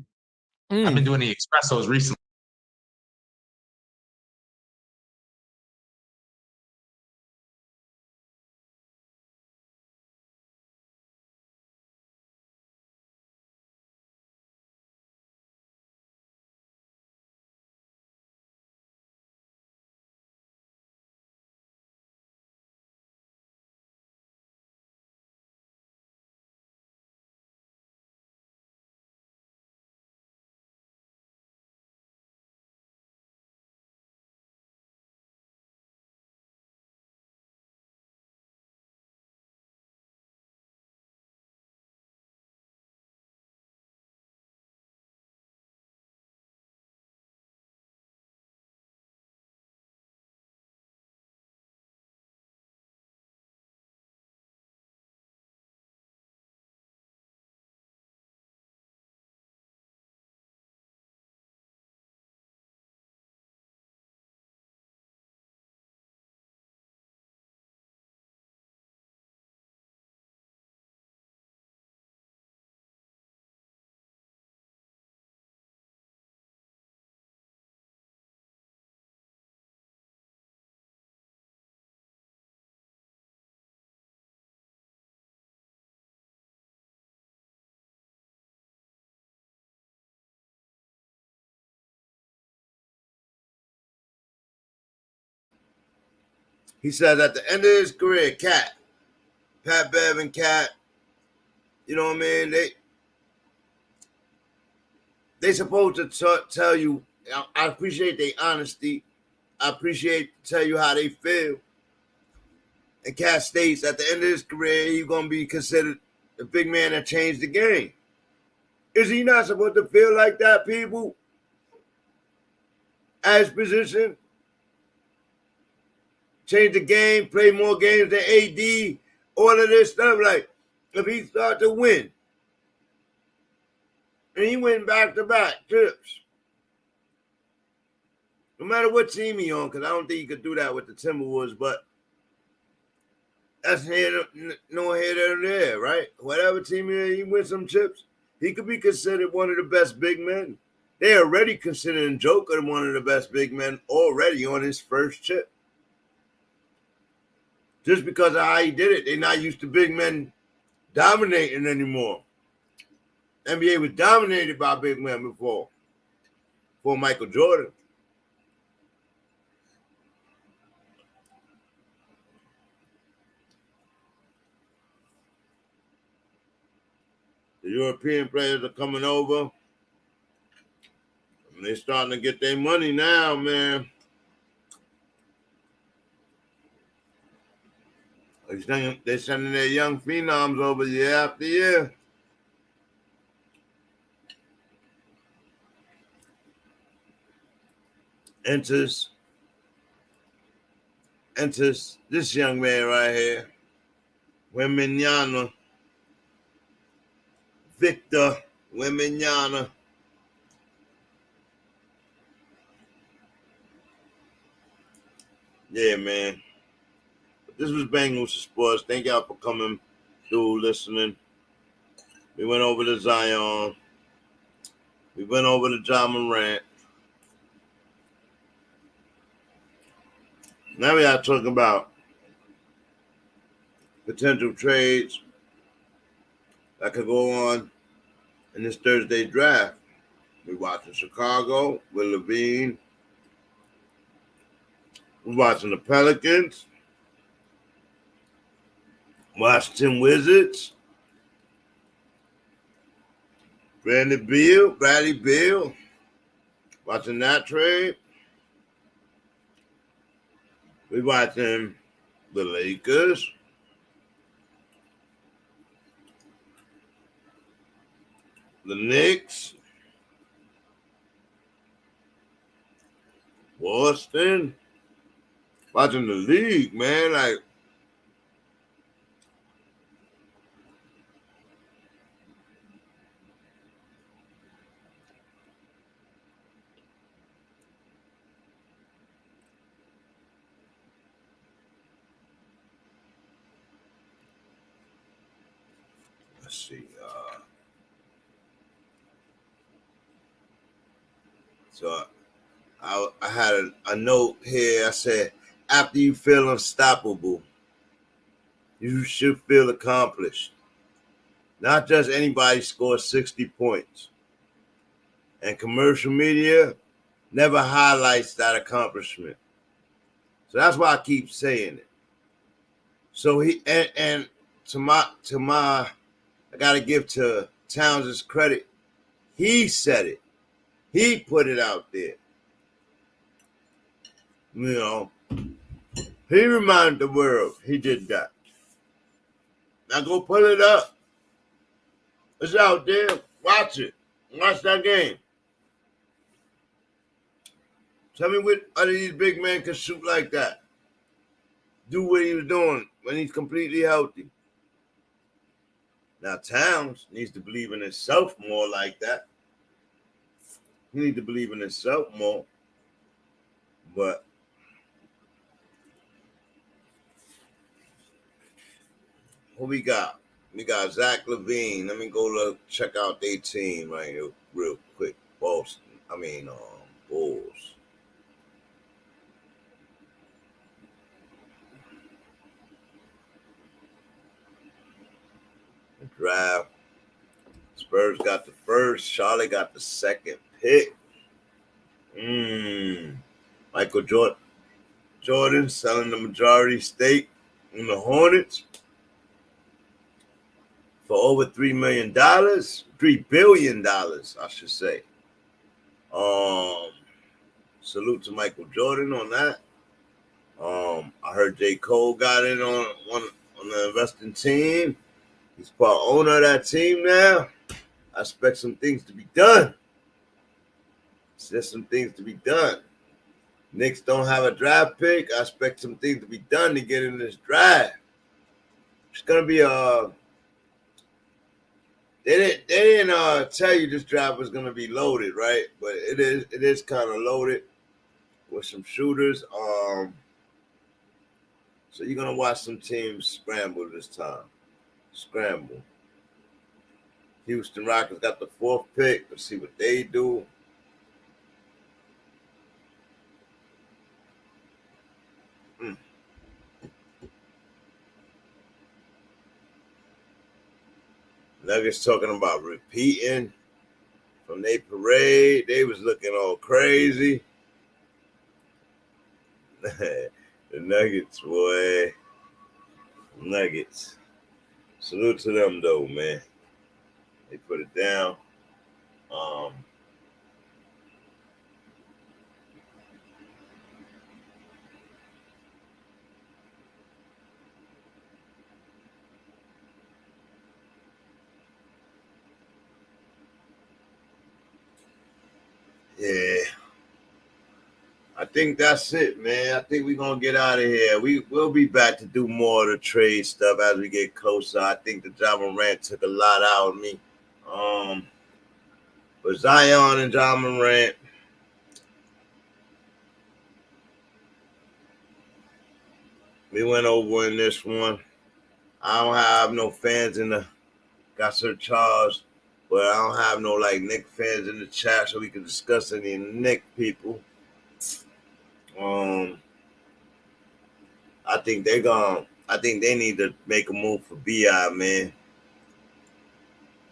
I've been doing the espressos recently. He says at the end of his career, Pat Bev and Cat, you know what I mean? They supposed to tell you. I appreciate their honesty. I appreciate tell you how they feel. And Cat states at the end of his career, he's going to be considered the big man that changed the game. Is he not supposed to feel like that, people? As position? Change the game, play more games than AD, all of this stuff. Like, if he start to win, and he went back-to-back trips, no matter what team he on, because I don't think he could do that with the Timberwolves, but that's no head or there, right? Whatever team he wins some chips, he could be considered one of the best big men. They already considering Joker one of the best big men already on his first chip. Just because of how he did it, they're not used to big men dominating anymore. NBA was dominated by big men before Michael Jordan. The European players are coming over. And they're starting to get their money now, man. They're sending their young phenoms over year after year. Enters this young man right here, Wembanyama, Victor Wembanyama. Yeah, man. This was BANGUSASPORTS. Thank y'all for coming through, listening. We went over to Zion. We went over to Ja Morant. Now we are talking about potential trades that could go on in this Thursday draft. We're watching Chicago with LAVINE. We're watching the Pelicans. Washington Wizards. Bradley Beal. Watching that trade. We watching the Lakers. The Knicks. Boston. Watching the league, man. Like, let's see. So I had a note here. I said, after you feel unstoppable, you should feel accomplished. Not just anybody scores 60 points. And commercial media never highlights that accomplishment. So that's why I keep saying it. So I gotta give to Towns' credit. He said it. He put it out there. You know, he reminded the world he did that. Now go pull it up. It's out there. Watch it. Watch that game. Tell me what other of these big men can shoot like that. Do what he was doing when he's completely healthy. Now Towns needs to believe in himself more like that. He needs to believe in himself more. But what we got? We got Zach LaVine. Let me go look, check out their team right here real quick. Bulls. The draft. Spurs got the first. Charlotte got the second pick. Michael Jordan selling the majority stake in the Hornets for over $3 million, $3 billion, I should say. Salute to Michael Jordan on that. I heard J. Cole got in on the investing team. He's part owner of that team now. I expect some things to be done. There's some things to be done. Knicks don't have a draft pick. I expect some things to be done to get in this draft. It's gonna be They didn't tell you this draft was gonna be loaded, right? But it is kind of loaded with some shooters. So you're gonna watch some teams scramble this time. Scramble. Houston Rockets got the 4th pick. Let's see what they do. Nuggets talking about repeating from their parade. They was looking all crazy. The Nuggets, boy. Nuggets. Salute to them, though, man. They put it down. Yeah. I think that's it, man. I think we're going to get out of here. We'll be back to do more of the trade stuff as we get closer. I think the Ja Morant took a lot out of me. But Zion and Ja Morant, we went over in this one. I don't have no fans in the got Sir Charles, but I don't have no like Knick fans in the chat so we can discuss any Knick people. I think they need to make a move for BI, man.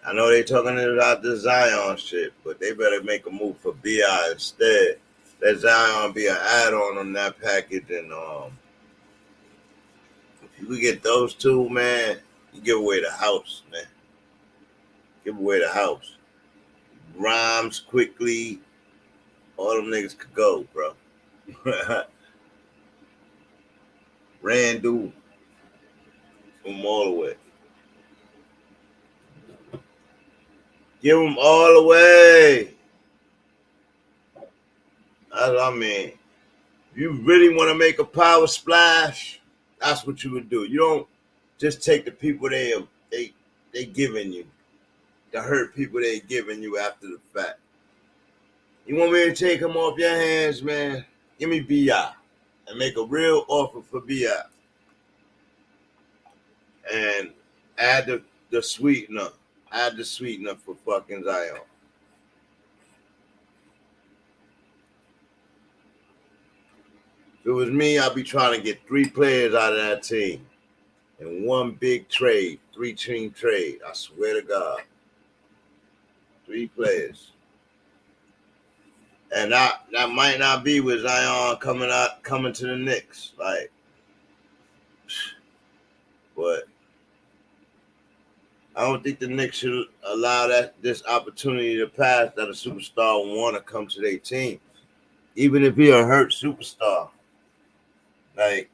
I know they talking about the Zion shit, but they better make a move for BI instead. Let Zion be an add-on on that package, and if you get those two, man, you give away the house, man. Give away the house. Rhymes quickly. All them niggas could go, bro. Randall. From all the way. Give them all away. That's what I mean. If you really want to make a power splash, that's what you would do. You don't just take the people they giving you, the hurt people they giving you after the fact. You want me to take them off your hands, man? Give me BI and make a real offer for BI. And add the sweetener. Add the sweetener for fucking Zion. If it was me, I'd be trying to get 3 players out of that team in one big trade, 3-team trade. I swear to God. 3 players. And that might not be with Zion coming to the Knicks. Like, but I don't think the Knicks should allow this opportunity to pass that a superstar want to come to their team. Even if he a hurt superstar. Like,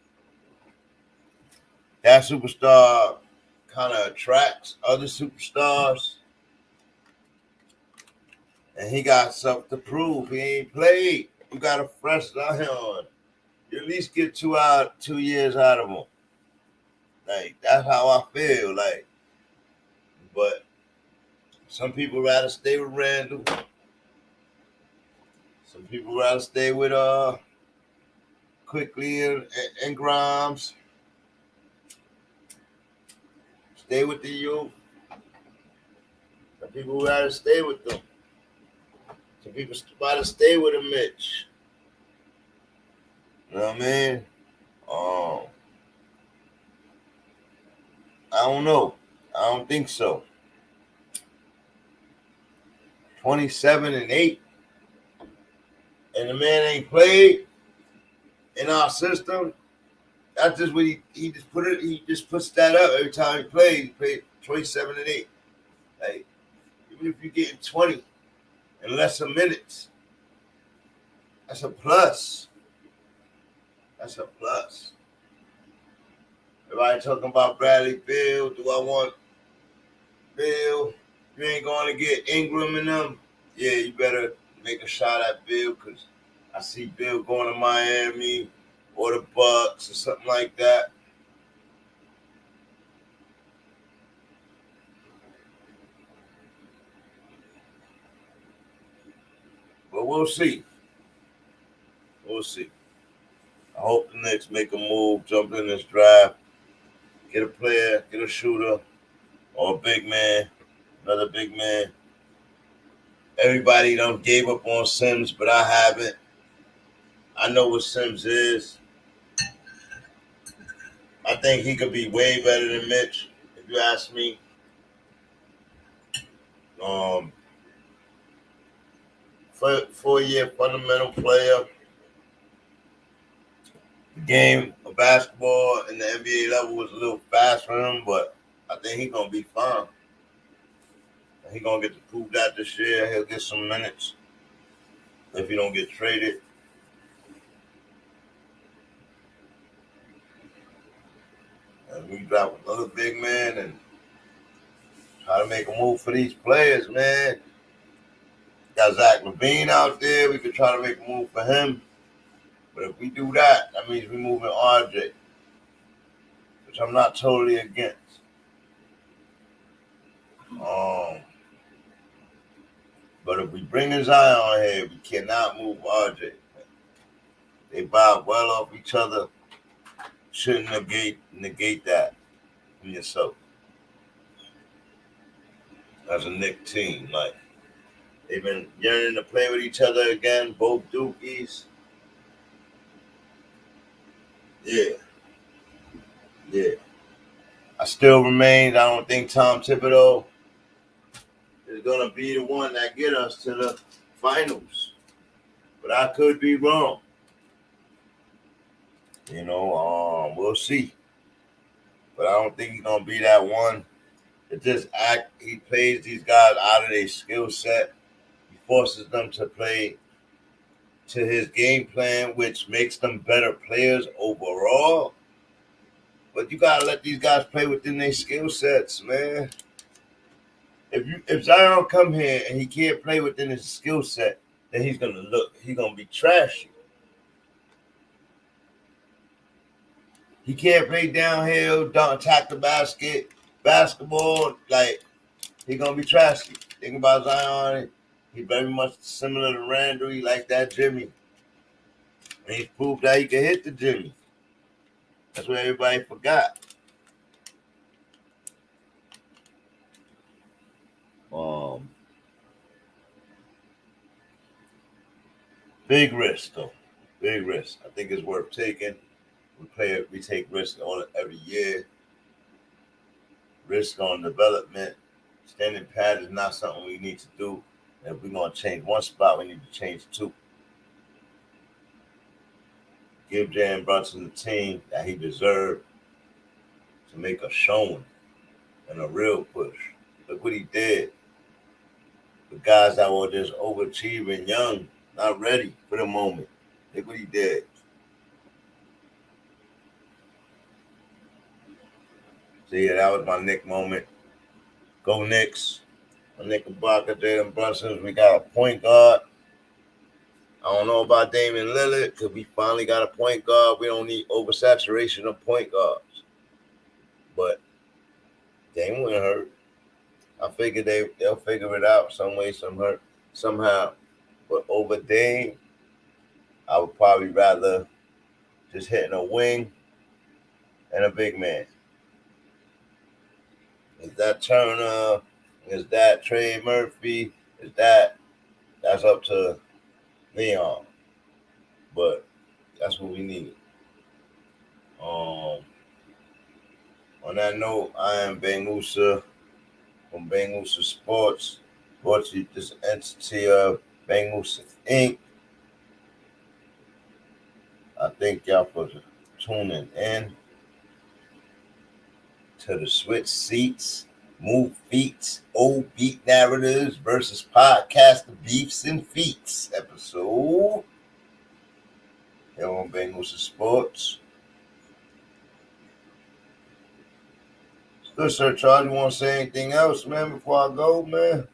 that superstar kind of attracts other superstars. And he got something to prove. He ain't played. You got a fresh Zion. You at least get 2 years out of him. Like, that's how I feel. Like, but some people rather stay with Randall. Some people rather stay with Quickly and Grimes. Stay with the youth. Some people rather stay with them. Some people rather stay with a Mitch. You know what I mean? I don't know. I don't think so. 27-8, and the man ain't played in our system. That's just what he just put it. He just puts that up every time he plays. He played 27-8. Like, even if you're getting 20 in lesser minutes, that's a plus. That's a plus. Everybody talking about Bradley Beal. Do I want Beal? You ain't going to get Ingram and them. Yeah, you better make a shot at Beal because I see Beal going to Miami or the Bucks or something like that. But we'll see. We'll see. I hope the Knicks make a move, jump in this draft, get a player, get a shooter, or a big man, another big man. Everybody done gave up on Sims, but I haven't. I know what Sims is. I think he could be way better than Mitch, if you ask me. 4-year fundamental player. The game of basketball and the NBA level was a little fast for him, but I think he's going to be fine. He's going to get to prove that this year. He'll get some minutes if he don't get traded. And we drop another big man and try to make a move for these players, man. Got Zach LaVine out there. We could try to make a move for him. But if we do that, that means we're moving RJ, which I'm not totally against. But if we bring in Zion here, we cannot move RJ. They vibe well off each other. Shouldn't negate that from yourself. As a Knick team, like they've been yearning to play with each other again, both Dookies. Yeah. I still remain. I don't think Tom Thibodeau is gonna be the one that get us to the finals, but I could be wrong. We'll see. But I don't think he's gonna be that one. It just he plays these guys out of their skill set. He forces them to play to his game plan, which makes them better players overall. But you gotta let these guys play within their skill sets, man. If Zion come here and he can't play within his skill set, then he's gonna be trashy. He can't play downhill, don't attack the basketball, like he's gonna be trashy. Think about Zion, he's very much similar to Randall. He like that Jimmy. And he's proved that he can hit the Jimmy. That's what everybody forgot. Big risk though. Big risk. I think it's worth taking. We take risk on it every year. Risk on development. Standing pad is not something we need to do. If we're gonna change one spot, we need to change two. Give Jalen Brunson the team that he deserved to make a showing and a real push. Look what he did. The guys that were just overachieving, young, not ready for the moment. Look what he did. So yeah, that was my Knick moment. Go Knicks. My Knickerbocker, Jalen Brunson. We got a point guard. I don't know about Damian Lillard because we finally got a point guard. We don't need oversaturation of point guards. But Dame wouldn't hurt. I figured they'll figure it out some way, somehow. But over Dame, I would probably rather just hitting a wing and a big man. Is that Turner? Is that Trey Murphy? That's up to Leon. But that's what we need. On that note, I am Bangusa from BANGUSASPORTS, brought to you this entity of Bangusa Inc. I thank y'all for tuning in to the Switch Seats, Move Feats, Old Beat Narratives versus Podcast of Beefs and Feats episode. Here on BANGUSASPORTS. Good, Sir Charles. You want to say anything else, man, before I go, man?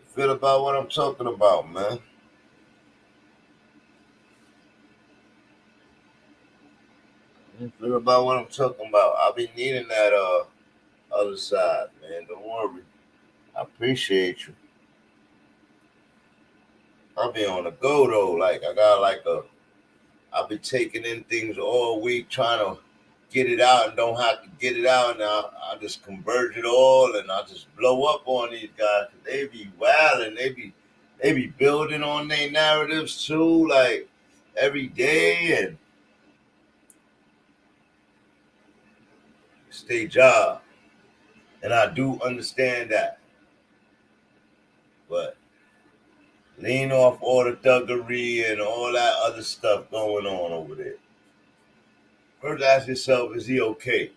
Feel about what I'm talking about, man. Feel about what I'm talking about. I'll be needing that other side, man. Don't worry. I appreciate you. I'll be on the go though. Like I got I'll be taking in things all week, trying to get it out and don't have to get it out. And I just converge it all and I just blow up on these guys. They be wild and they be building on their narratives too, like every day, and it's their job. And I do understand that. But lean off all the thuggery and all that other stuff going on over there. First ask yourself, is he okay?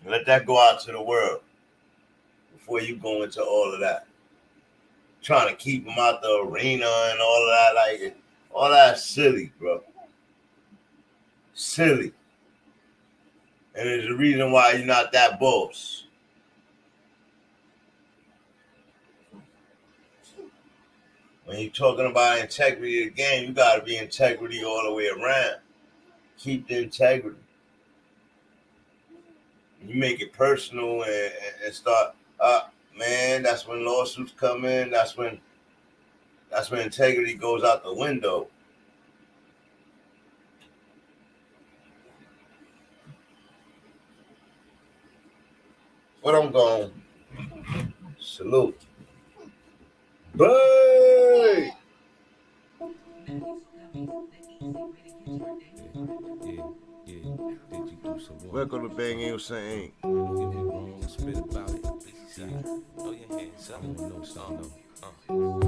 And let that go out to the world before you go into all of that. Trying to keep him out the arena and all of that, like, all that's silly, bro. Silly. And there's a reason why you're not that boss. When you're talking about integrity of the game, you got to be integrity all the way around. Keep the integrity. You make it personal and start, man, that's when lawsuits come in. That's when integrity goes out the window. But I'm going, salute. Bye. Welcome to BANGUSASPORTS.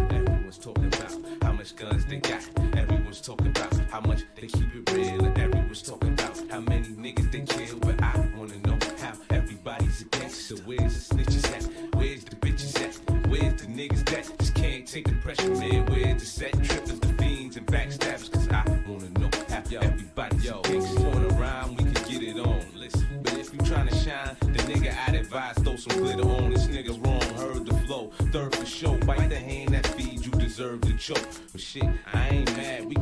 Everyone's talking about how much guns they got. Everyone's talking about how much they keep it real. And everyone's talking about how many niggas they kill. But I wanna know how everybody's a gangster. Where's the snitches at? Where's the bitches at? Where's the niggas that just can't take the pressure, man? Where's the set trippers, the fiends, and backstabbers? Cause I wanna know how everybody's a gangster. Going around, we can get it on. Listen, but if you tryna shine, the nigga I'd advise throw some glitter on. This nigga wrong, heard the flow. Third for show, bite the hand that feeds you, deserve the choke. But shit, I ain't mad. We